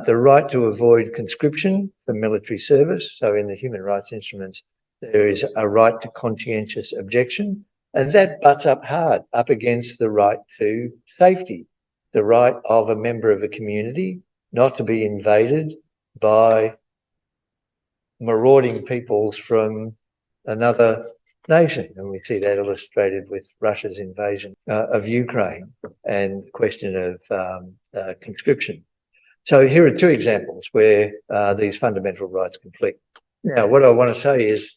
the right to avoid conscription for military service. So in the human rights instruments, there is a right to conscientious objection, and that butts up hard up against the right to safety, the right of a member of a community not to be invaded by marauding peoples from another nation. And we see that illustrated with Russia's invasion of Ukraine and the question of conscription. So here are two examples where these fundamental rights conflict. Now, what I want to say is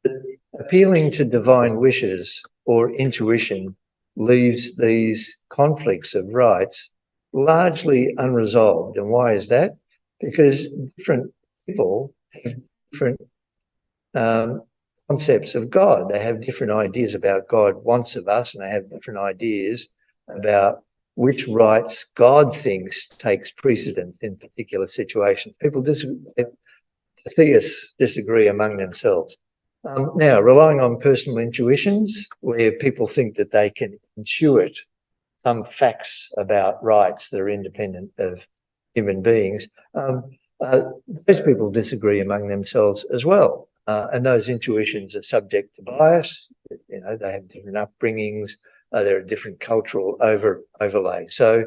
that appealing to divine wishes or intuition leaves these conflicts of rights largely unresolved. And why is that? Because different people have different concepts of God. They have different ideas about God wants of us, and they have different ideas about which rights God thinks takes precedence in particular situations. Theists disagree among themselves. Now, relying on personal intuitions, where people think that they can intuit some facts about rights that are independent of human beings, those people disagree among themselves as well. And those intuitions are subject to bias. You know, they have different upbringings. There are different cultural overlay. So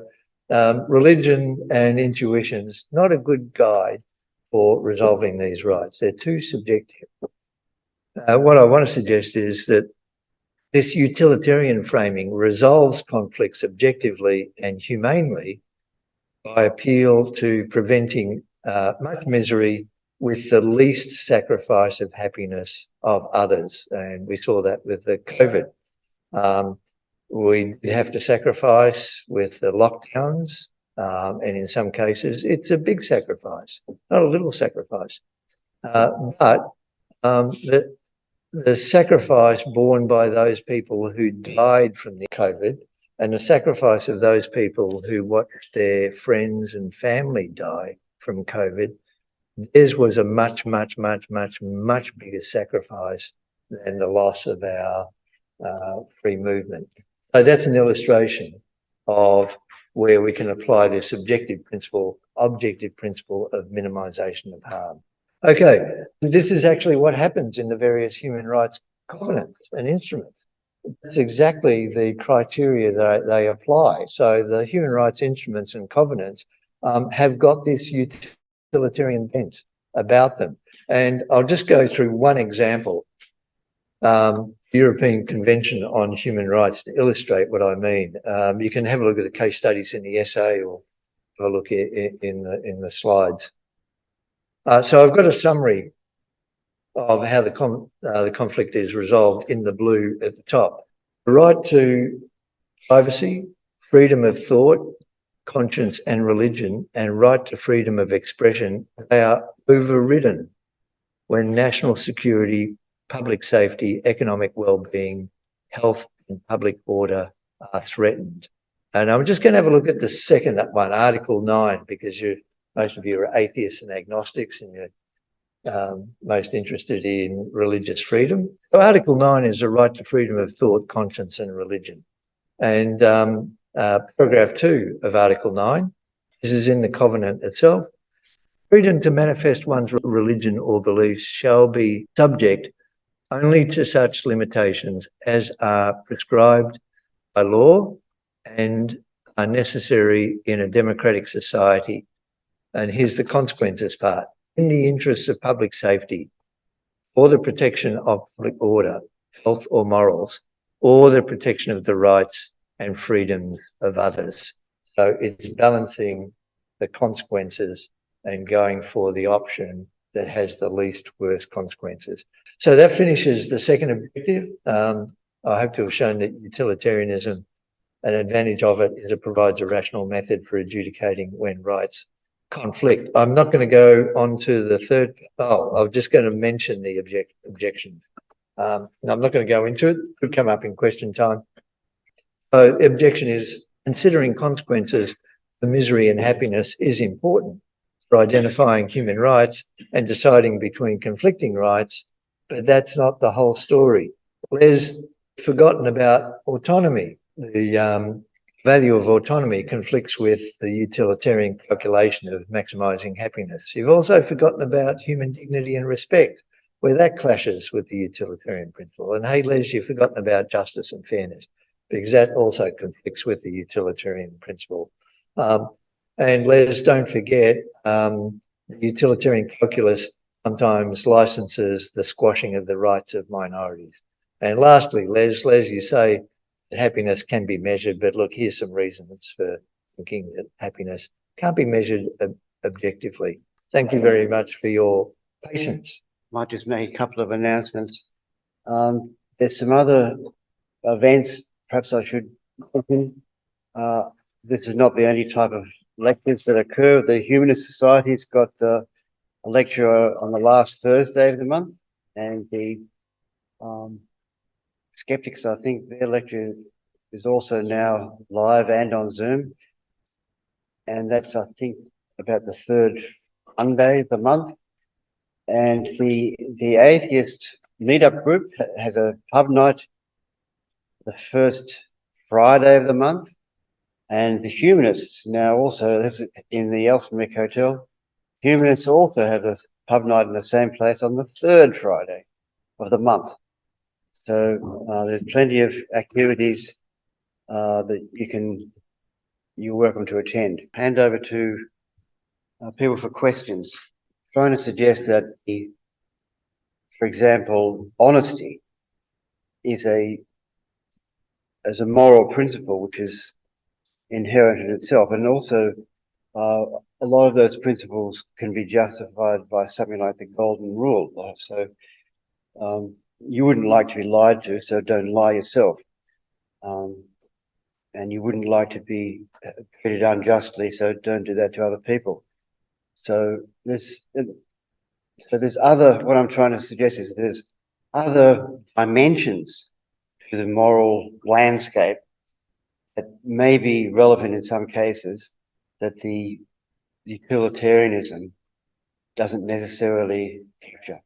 religion and intuition's not a good guide for resolving these rights. They're too subjective. What I want to suggest is that this utilitarian framing resolves conflicts objectively and humanely by appeal to preventing much misery with the least sacrifice of happiness of others. And we saw that with the COVID. We have to sacrifice with the lockdowns, and in some cases, it's a big sacrifice, not a little sacrifice. But the sacrifice borne by those people who died from the COVID and the sacrifice of those people who watched their friends and family die from COVID, theirs was a much, much, much, much, much bigger sacrifice than the loss of our free movement. So that's an illustration of where we can apply this objective principle of minimization of harm. Okay, this is actually what happens in the various human rights covenants and instruments. That's exactly the criteria that they apply. So the human rights instruments and covenants have got this utilitarian bent about them. And I'll just go through one example, European Convention on Human Rights, to illustrate what I mean. You can have a look at the case studies in the essay or have a look in the slides. So I've got a summary of how the conflict is resolved in the blue at the top. The right to privacy, freedom of thought, conscience and religion, and right to freedom of expression, they are overridden when national security, public safety, economic well-being, health and public order are threatened. And I'm just going to have a look at the second one, Article 9, because most of you are atheists and agnostics and you're most interested in religious freedom. So Article 9 is the right to freedom of thought, conscience and religion. And paragraph 2 of Article 9, this is in the covenant itself. Freedom to manifest one's religion or beliefs shall be subject only to such limitations as are prescribed by law and are necessary in a democratic society. And here's the consequences part. In the interests of public safety, or the protection of public order, health or morals, or the protection of the rights and freedoms of others. So it's balancing the consequences and going for the option that has the least worst consequences. So that finishes the second objective. I hope to have shown that utilitarianism, an advantage of it is it provides a rational method for adjudicating when rights conflict. I'm not going to go on to the third. I'm just going to mention the objection. I'm not going to go into it. It could come up in question time. So the objection is considering consequences for misery and happiness is important for identifying human rights and deciding between conflicting rights, but that's not the whole story. Les forgotten about autonomy. The value of autonomy conflicts with the utilitarian calculation of maximising happiness. You've also forgotten about human dignity and respect, where that clashes with the utilitarian principle. And hey, Les, you've forgotten about justice and fairness, because that also conflicts with the utilitarian principle. And Les, don't forget, the utilitarian calculus sometimes licenses the squashing of the rights of minorities. And lastly, Les, you say that happiness can be measured, but look, here's some reasons for thinking that happiness can't be measured objectively. Thank you very much for your patience. Might just make a couple of announcements. There's some other events perhaps I should mention, this is not the only type of lectures that occur. The Humanist Society's got a lecture on the last Thursday of the month, and the Skeptics, I think their lecture is also now live and on Zoom, and that's, I think, about the third Monday of the month. And the Atheist meetup group has a pub night the first Friday of the month, and the Humanists now also, this is in the Elsmere Hotel, Humanists also have a pub night in the same place on the third Friday of the month. So there's plenty of activities that you're welcome to attend. Hand over to people for questions. Trying to suggest that, for example, honesty is a moral principle which is inherent in itself, and also a lot of those principles can be justified by something like the golden rule. So you wouldn't like to be lied to, so don't lie yourself. And you wouldn't like to be treated unjustly, so don't do that to other people. So there's other, what I'm trying to suggest is there's other dimensions to the moral landscape that may be relevant in some cases that the utilitarianism doesn't necessarily capture.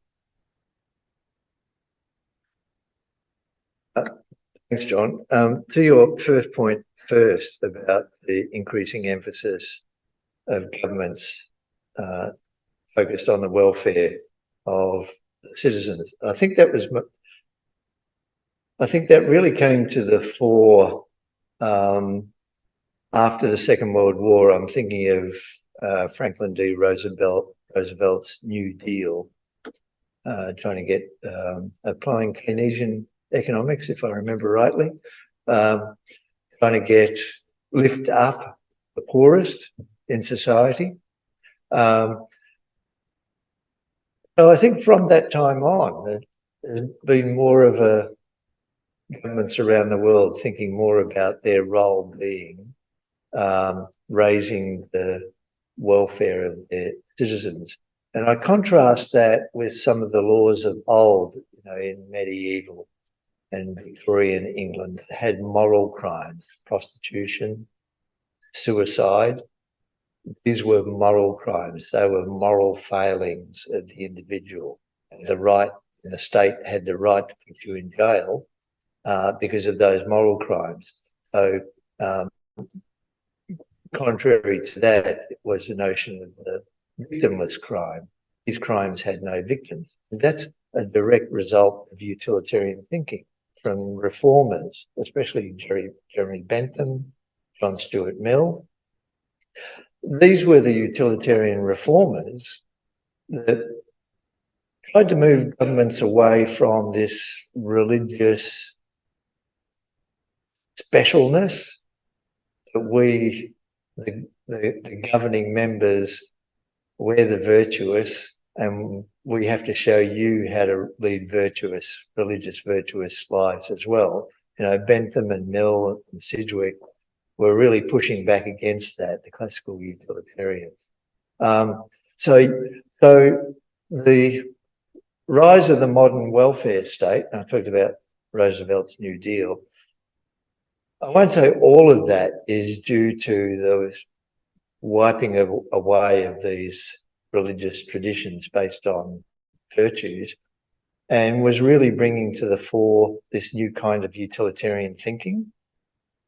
Thanks, John. To your first point first about the increasing emphasis of governments focused on the welfare of citizens, I think that really came to the fore after the Second World War. I'm thinking of Franklin D. Roosevelt's New Deal, trying to get applying Keynesian economics, if I remember rightly, trying to lift up the poorest in society. So I think from that time on, there's been more of governments around the world thinking more about their role being raising the welfare of their citizens. And I contrast that with some of the laws of old, in medieval and Victorian England, that had moral crimes, prostitution, suicide. These were moral crimes. They were moral failings of the individual. And the state had the right to put you in jail because of those moral crimes. So contrary to that was the notion of the victimless crime. These crimes had no victims. And that's a direct result of utilitarian thinking from reformers, especially Jeremy Bentham, John Stuart Mill. These were the utilitarian reformers that tried to move governments away from this religious specialness that we, the governing members, we're the virtuous, and we have to show you how to lead religious virtuous lives as well. Bentham and Mill and Sidgwick were really pushing back against that, the classical utilitarians. So the rise of the modern welfare state, and I talked about Roosevelt's New Deal, I won't say all of that is due to the wiping away of these religious traditions based on virtues, and was really bringing to the fore this new kind of utilitarian thinking.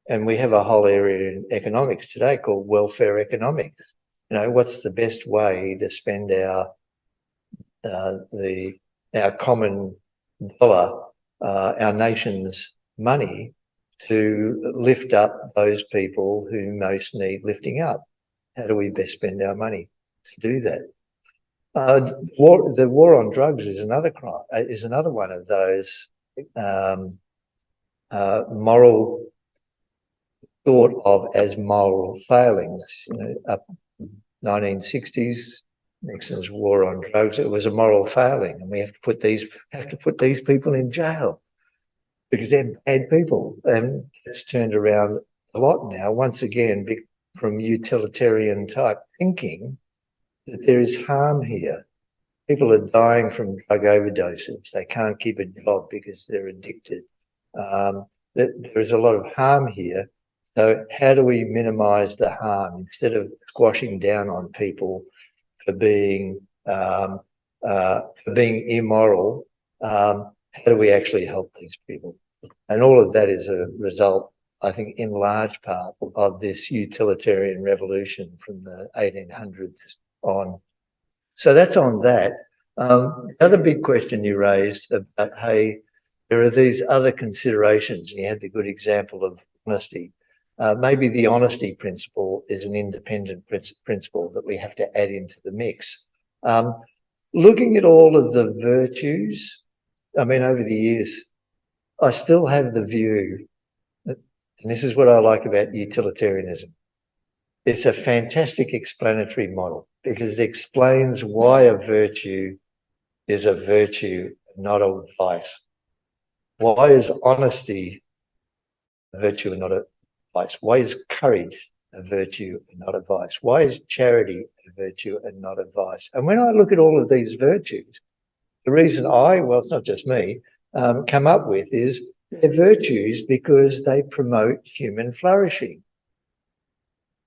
And we have a whole area in economics today called welfare economics. What's the best way to spend our common dollar, our nation's money, to lift up those people who most need lifting up? How do we best spend our money to do that? The war on drugs is another crime. Is another one of those moral, thought of as moral failings. Up 1960s, Nixon's war on drugs, it was a moral failing, and we have to put these people in jail. because they're bad people. And it's turned around a lot now, once again, from utilitarian type thinking, that there is harm here. People are dying from drug overdoses. They can't keep a job because they're addicted. There is a lot of harm here. So how do we minimize the harm instead of squashing down on people for being immoral? How do we actually help these people? And all of that is a result, I think, in large part of this utilitarian revolution from the 1800s on. So that's on that. The other big question you raised about, hey, there are these other considerations, and you had the good example of honesty. Maybe the honesty principle is an independent principle that we have to add into the mix. Looking at all of the virtues, I mean, over the years, I still have the view, that, and this is what I like about utilitarianism. It's a fantastic explanatory model because it explains why a virtue is a virtue, not a vice. Why is honesty a virtue and not a vice? Why is courage a virtue and not a vice? Why is charity a virtue and not a vice? And when I look at all of these virtues, the reason well, it's not just me, come up with is they're virtues because they promote human flourishing.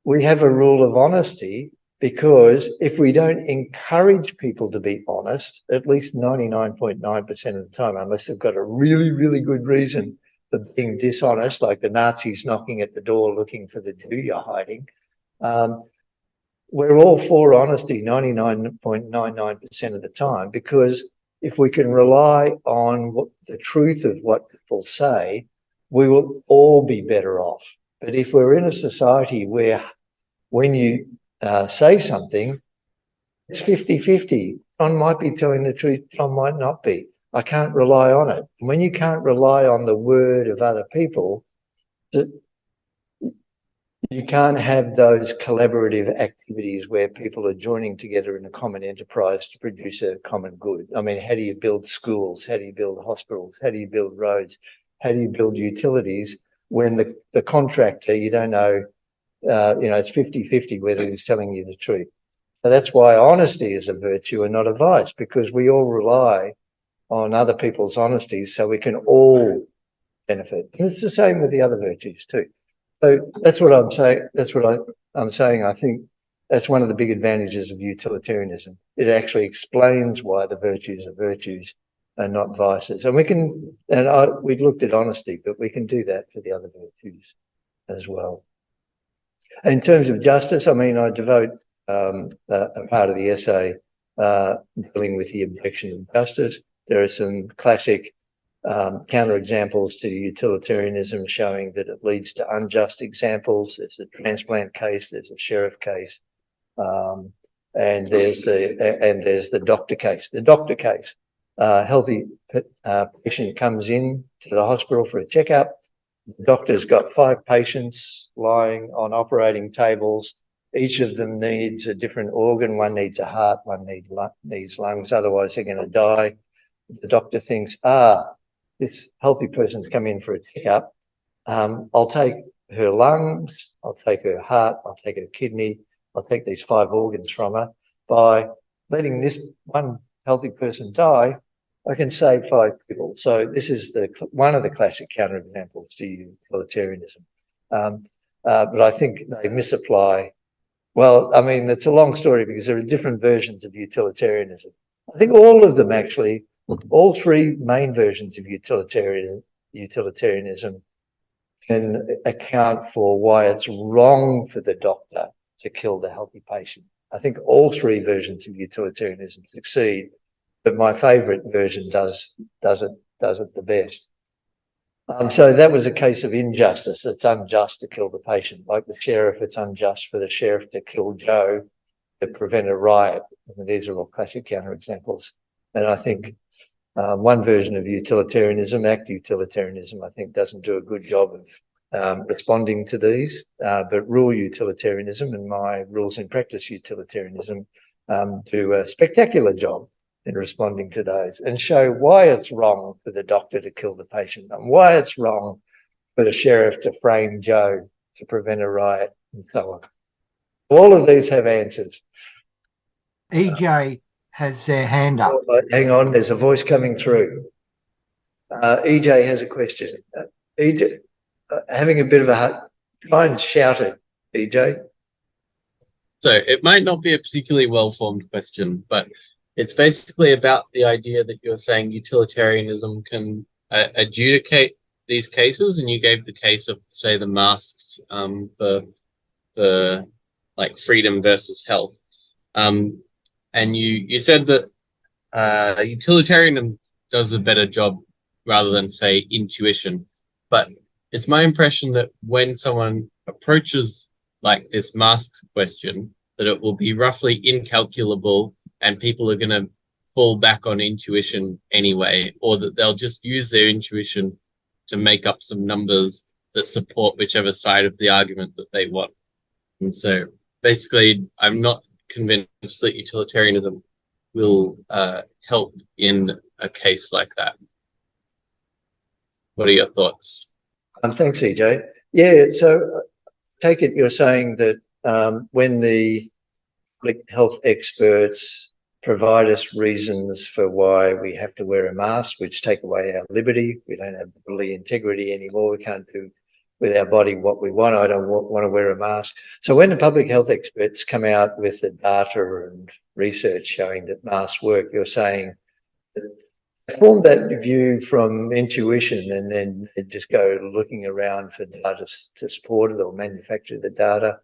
We have a rule of honesty because if we don't encourage people to be honest, at least 99.9% of the time, unless they've got a really, really good reason for being dishonest, like the Nazis knocking at the door looking for the Jew you're hiding, we're all for honesty 99.99% of the time, because if we can rely on the truth of what people say, we will all be better off. But if we're in a society where when you say something, it's 50-50. John might be telling the truth, John might not be. I can't rely on it. And when you can't rely on the word of other people, you can't have those collaborative activities where people are joining together in a common enterprise to produce a common good. I mean, how do you build schools? How do you build hospitals? How do you build roads? How do you build utilities when the contractor, you don't know, it's 50-50 whether he's telling you the truth. So that's why honesty is a virtue and not a vice, because we all rely on other people's honesty so we can all benefit. And it's the same with the other virtues too. So that's what I'm saying. That's what I'm saying. I think that's one of the big advantages of utilitarianism. It actually explains why the virtues are virtues and not vices. And we looked at honesty, but we can do that for the other virtues as well. In terms of justice, I mean, I devote a part of the essay dealing with the objection of justice. There are some classic counterexamples to utilitarianism showing that it leads to unjust examples. There's the transplant case, there's the sheriff case, and there's the doctor case. The doctor case, healthy patient comes in to the hospital for a checkup. The doctor's got 5 patients lying on operating tables. Each of them needs a different organ. One needs a heart, one needs lungs, otherwise they're going to die. The doctor thinks, this healthy person's come in for a checkup. I'll take her lungs, I'll take her heart, I'll take her kidney, I'll take these 5 organs from her. By letting this one healthy person die, I can save 5 people. So this is one of the classic counterexamples to utilitarianism. But I think they misapply. Well, I mean, it's a long story because there are different versions of utilitarianism. I think all of them actually, all 3 main versions of utilitarianism can account for why it's wrong for the doctor to kill the healthy patient. I think all 3 versions of utilitarianism succeed, but my favourite version does it the best. So that was a case of injustice. It's unjust to kill the patient. Like the sheriff, it's unjust for the sheriff to kill Joe to prevent a riot. I mean, these are all classic counterexamples. And I think one version of utilitarianism, ACT utilitarianism, I think doesn't do a good job of responding to these, but rule utilitarianism and my rules in practice utilitarianism do a spectacular job in responding to those and show why it's wrong for the doctor to kill the patient and why it's wrong for the sheriff to frame Joe to prevent a riot and so on. All of these have answers. EJ has their hand up. Hang on, there's a voice coming through. EJ has a question. EJ, having a bit of a try and shout it, EJ. So it might not be a particularly well-formed question, but it's basically about the idea that you're saying utilitarianism can adjudicate these cases, and you gave the case of, say, the masks for like freedom versus health. And you said that utilitarianism does a better job rather than, say, intuition. But it's my impression that when someone approaches like this masks question, that it will be roughly incalculable and people are going to fall back on intuition anyway, or that they'll just use their intuition to make up some numbers that support whichever side of the argument that they want. And so basically, I'm not convinced that utilitarianism will help in a case like that. What are your thoughts? Thanks, EJ. Yeah, so take it you're saying that when the public health experts provide us reasons for why we have to wear a mask, which take away our liberty, we don't have bodily integrity anymore, we can't do with our body what we want, I don't want to wear a mask. So when the public health experts come out with the data and research showing that masks work, you're saying that they form that view from intuition and then they just go looking around for data to support it or manufacture the data.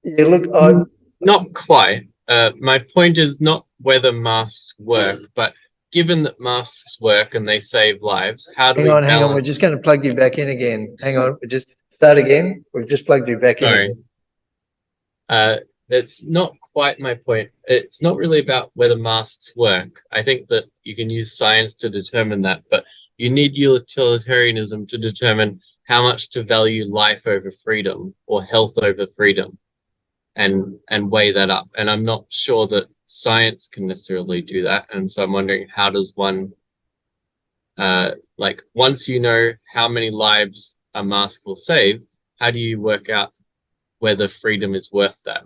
Yeah, look, not quite. My point is not whether masks work, but given that masks work and they save lives, how do we balance... Hang on, we're just going to plug you back in again. Hang on, we just start again. We've just plugged you back in again. That's not quite my point. It's not really about whether masks work. I think that you can use science to determine that, but you need utilitarianism to determine how much to value life over freedom or health over freedom and weigh that up. And I'm not sure that science can necessarily do that. And so I'm wondering, how does one, like once you know how many lives a mask will save, how do you work out whether freedom is worth that?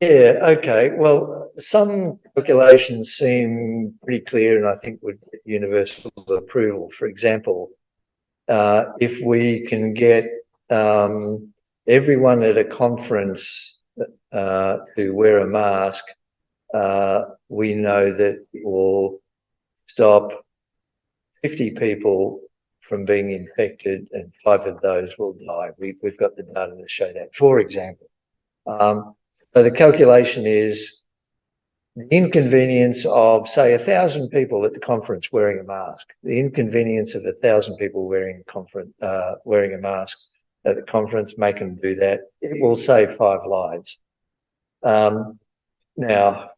Yeah, okay. Well, some calculations seem pretty clear and I think would get universal approval. For example, if we can get everyone at a conference to wear a mask, we know that it will stop 50 people from being infected and 5 of those will die. We've got the data to show that, for example. So the calculation is the inconvenience of, say, 1,000 people at the conference wearing a mask. The inconvenience of 1,000 people wearing a mask at the conference, make them do that. It will save 5 lives. Now,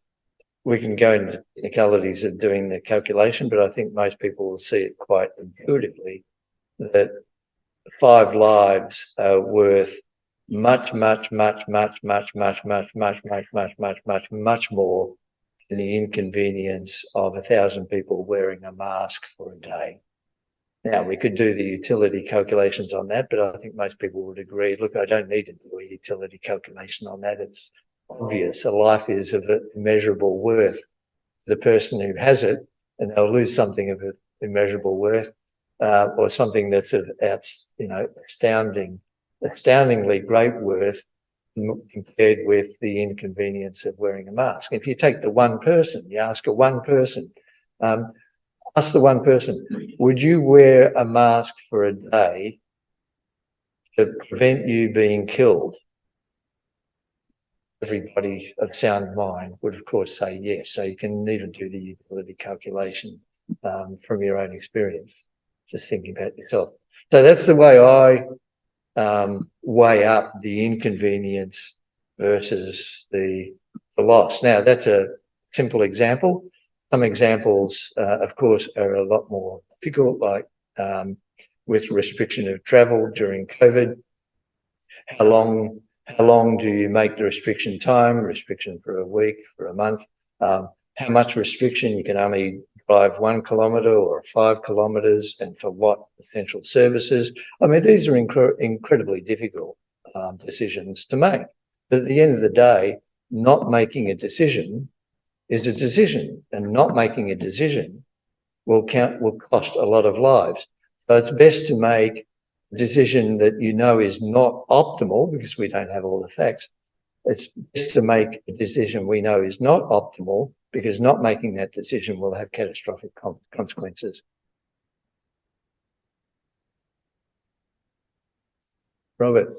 we can go into technicalities of doing the calculation, but I think most people will see it quite intuitively that 5 lives are worth much more than the inconvenience of 1,000 people wearing a mask for a day. Now, we could do the utility calculations on that, but I think most people would agree, look, I don't need to do a utility calculation on that. It's obvious. A life is of immeasurable worth to the person who has it, and they'll lose something of immeasurable worth, or something that's of astoundingly great worth compared with the inconvenience of wearing a mask. If you take the one person, you ask the one person, would you wear a mask for a day to prevent you being killed? Everybody of sound mind would, of course, say yes. So you can even do the utility calculation from your own experience, just thinking about yourself. So that's the way I weigh up the inconvenience versus the loss. Now, that's a simple example. Some examples, of course, are a lot more difficult, like with restriction of travel during COVID. How how long do you make the restriction time, restriction for a week, for a month, how much restriction, you can only drive 1 kilometre or 5 kilometres, and for what essential services. I mean, these are incredibly difficult decisions to make. But at the end of the day, not making a decision is a decision, and not making a decision will cost a lot of lives. So it's best to make a decision that you know is not optimal, because we don't have all the facts. It's best to make a decision we know is not optimal, because not making that decision will have catastrophic consequences. Robert.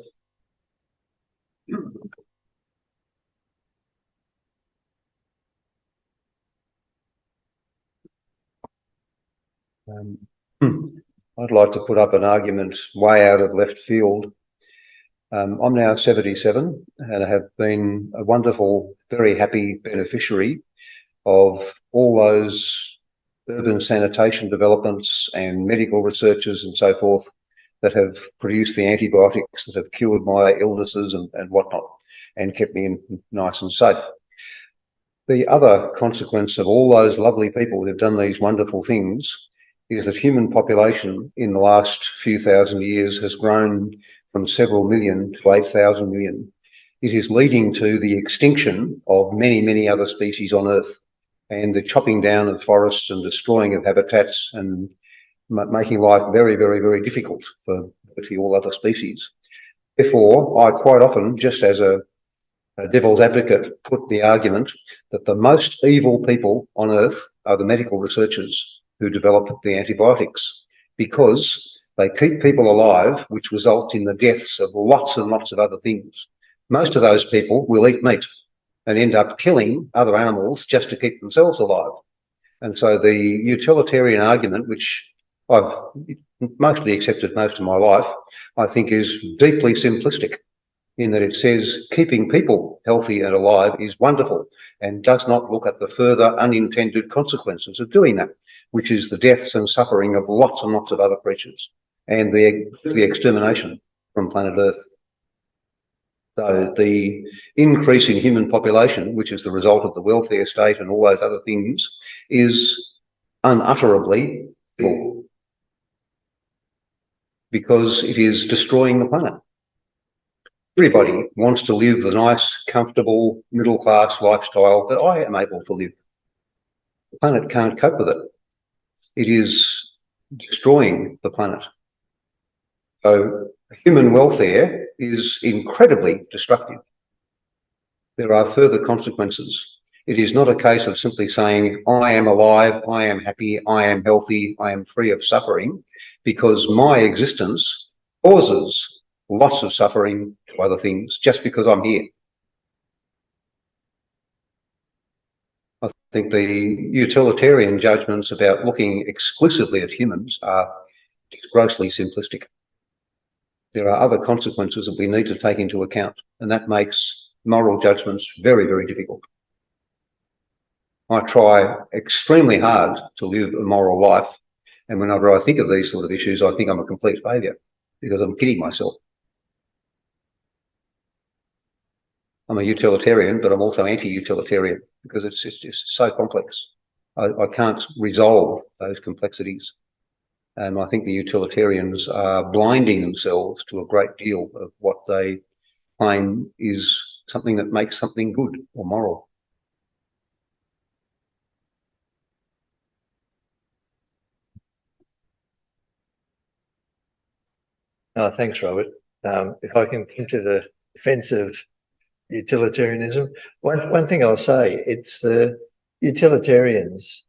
I'd like to put up an argument way out of left field. I'm now 77 and I have been a wonderful, very happy beneficiary of all those urban sanitation developments and medical researchers and so forth that have produced the antibiotics that have cured my illnesses and whatnot, and kept me nice and safe. The other consequence of all those lovely people who've done these wonderful things is that human population in the last few thousand years has grown from several million to 8,000 million. It is leading to the extinction of many, many other species on Earth, and the chopping down of forests and destroying of habitats and making life very, very, very difficult for virtually all other species. Therefore, I quite often, just as a devil's advocate, put the argument that the most evil people on Earth are the medical researchers who develop the antibiotics, because they keep people alive, which results in the deaths of lots and lots of other things. Most of those people will eat meat and end up killing other animals just to keep themselves alive. And so the utilitarian argument, which I've mostly accepted most of my life, I think is deeply simplistic, in that it says keeping people healthy and alive is wonderful and does not look at the further unintended consequences of doing that, which is the deaths and suffering of lots and lots of other creatures and the extermination from planet Earth. So the increase in human population, which is the result of the welfare state and all those other things, is unutterably evil, because it is destroying the planet. Everybody wants to live the nice, comfortable, middle-class lifestyle that I am able to live. The planet can't cope with it. It is destroying the planet. So human welfare is incredibly destructive. There are further consequences. It is not a case of simply saying, I am alive, I am happy, I am healthy, I am free of suffering, because my existence causes lots of suffering to other things just because I'm here. I think the utilitarian judgments about looking exclusively at humans are grossly simplistic. There are other consequences that we need to take into account, and that makes moral judgments very, very difficult. I try extremely hard to live a moral life, and whenever I think of these sort of issues, I think I'm a complete failure, because I'm kidding myself. I'm a utilitarian, but I'm also anti-utilitarian, because it's just so complex. I can't resolve those complexities. And I think the utilitarians are blinding themselves to a great deal of what they claim is something that makes something good or moral. Thanks, Robert. If I can come to the defence of utilitarianism, one thing I'll say, it's the utilitarians,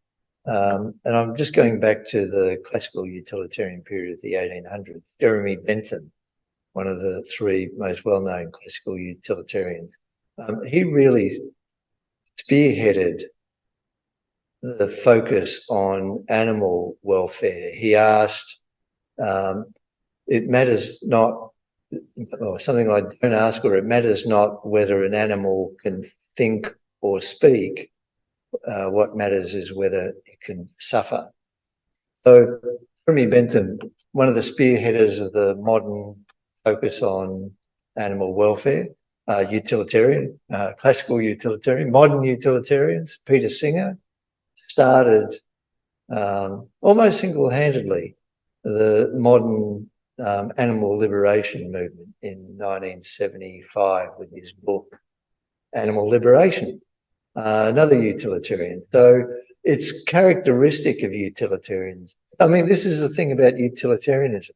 and I'm just going back to the classical utilitarian period of the 1800s. Jeremy Bentham, one of the three most well-known classical utilitarians, he really spearheaded the focus on animal welfare. He asked, it matters not, or something like, don't ask, or it matters not whether an animal can think or speak. What matters is whether it can suffer. So Jeremy Bentham, one of the spearheaders of the modern focus on animal welfare, utilitarian, classical utilitarian, modern utilitarians. Peter Singer started almost single-handedly the modern animal liberation movement in 1975 with his book Animal Liberation, another utilitarian. So it's characteristic of utilitarians. I mean, this is the thing about utilitarianism.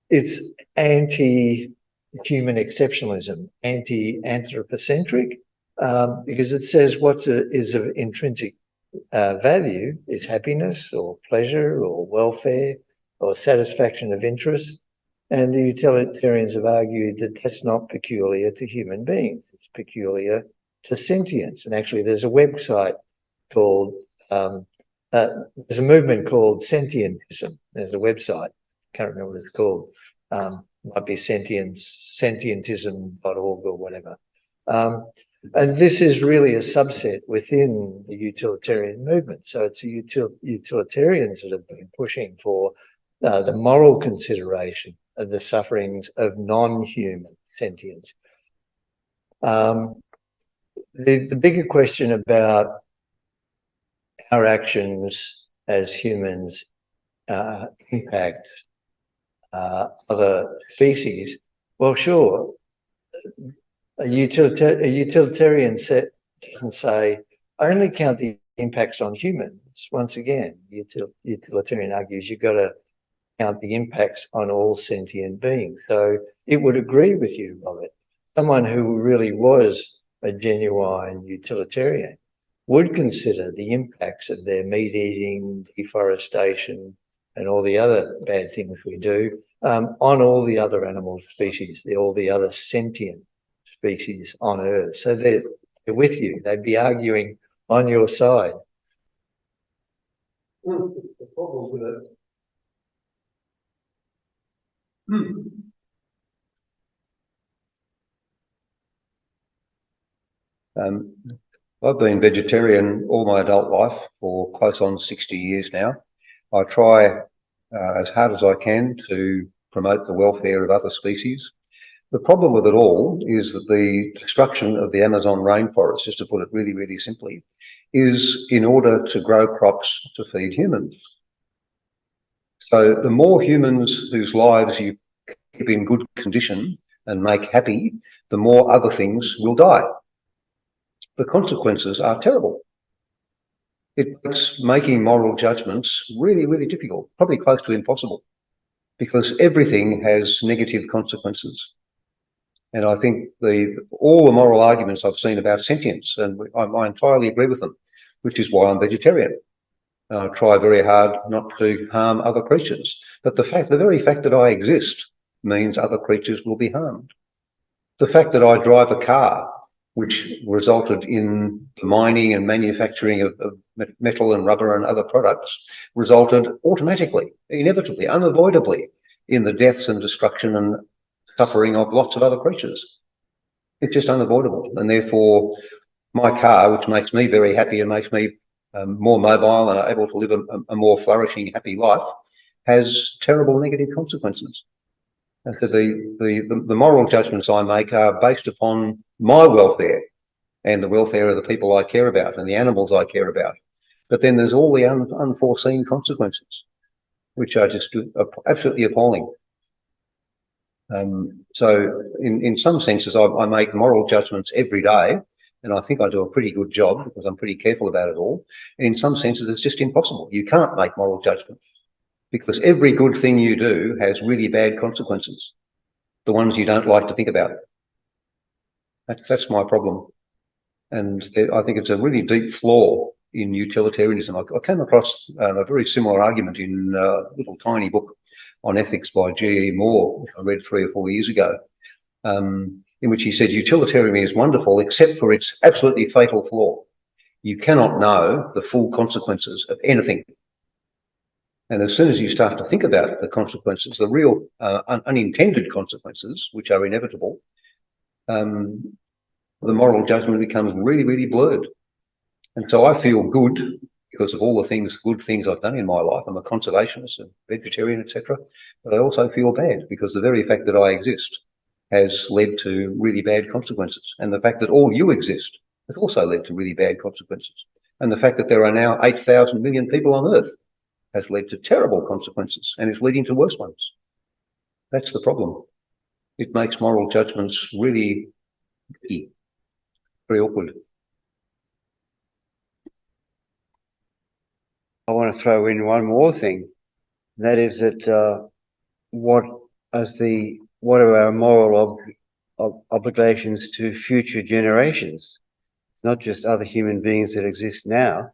It's anti-human exceptionalism, anti-anthropocentric, because it says what is of intrinsic value is happiness or pleasure or welfare or satisfaction of interest. And the utilitarians have argued that that's not peculiar to human beings. It's peculiar to sentience. And actually, there's a website called, there's a movement called sentientism. There's a website. Can't remember what it's called. Might be sentientism.org or whatever. And this is really a subset within the utilitarian movement. So it's the utilitarians that have been pushing for the moral consideration of the sufferings of non-human sentience. The bigger question about our actions as humans impact other species, well, sure. A utilitarian set doesn't say only count the impacts on humans. Once again, utilitarian argues you've got to count the impacts on all sentient beings. So it would agree with you, Robert. Someone who really was a genuine utilitarian would consider the impacts of their meat eating, deforestation, and all the other bad things we do on all the other animal species, all the other sentient species on Earth. So they're with you. They'd be arguing on your side. The problem with it. I've been vegetarian all my adult life for close on 60 years now. I try as hard as I can to promote the welfare of other species. The problem with it all is that the destruction of the Amazon rainforest, just to put it really, really simply, is in order to grow crops to feed humans. So the more humans whose lives you keep in good condition and make happy, the more other things will die. The consequences are terrible. It makes making moral judgments really, really difficult, probably close to impossible, because everything has negative consequences. And I think all the moral arguments I've seen about sentience, and I entirely agree with them, which is why I'm vegetarian. I try very hard not to harm other creatures. But the very fact that I exist means other creatures will be harmed. The fact that I drive a car, which resulted in the mining and manufacturing of metal and rubber and other products, resulted automatically, inevitably, unavoidably in the deaths and destruction and suffering of lots of other creatures. It's just unavoidable. And therefore, my car, which makes me very happy and makes me more mobile and able to live a more flourishing, happy life, has terrible negative consequences. And so the moral judgments I make are based upon my welfare and the welfare of the people I care about and the animals I care about. But then there's all the unforeseen consequences, which are just absolutely appalling. So in some senses, I make moral judgments every day, and I think I do a pretty good job because I'm pretty careful about it all. And in some senses, it's just impossible. You can't make moral judgments because every good thing you do has really bad consequences, the ones you don't like to think about. That's my problem. And I think it's a really deep flaw in utilitarianism. I came across a very similar argument in a little tiny book on ethics by G.E. Moore, which I read 3 or 4 years ago, in which he said utilitarianism is wonderful except for its absolutely fatal flaw. You cannot know the full consequences of anything. And as soon as you start to think about the consequences, the real unintended consequences, which are inevitable, the moral judgment becomes really, really blurred. And so I feel good because of all the good things I've done in my life. I'm a conservationist, a vegetarian, etc. But I also feel bad because the very fact that I exist has led to really bad consequences. And the fact that all you exist has also led to really bad consequences. And the fact that there are now 8,000 million people on Earth has led to terrible consequences and is leading to worse ones. That's the problem. It makes moral judgments really icky, very awkward. I want to throw in one more thing. That is that what are our moral obligations to future generations? Not just other human beings that exist now.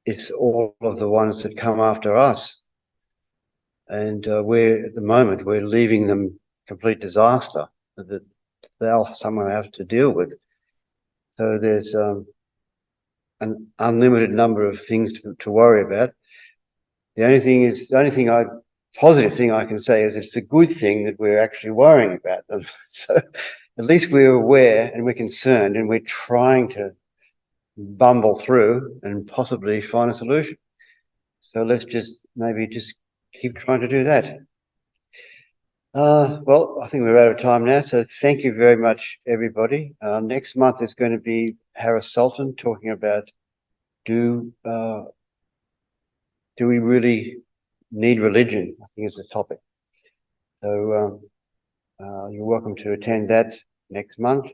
It's all of the ones that come after us. And at the moment, we're leaving them complete disaster that they'll somehow have to deal with. So there's an unlimited number of things to worry about. Positive thing I can say is it's a good thing that we're actually worrying about them. So at least we're aware and we're concerned and we're trying to bumble through and possibly find a solution. So let's maybe keep trying to do that. Well, I think we're out of time now. So thank you very much, everybody. Next month is going to be Harris Sultan talking about do we really need religion? I think is the topic. So you're welcome to attend that next month.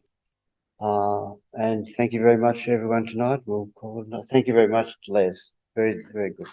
And thank you very much, everyone, tonight. We'll call it. Thank you very much, Les. Very, very good.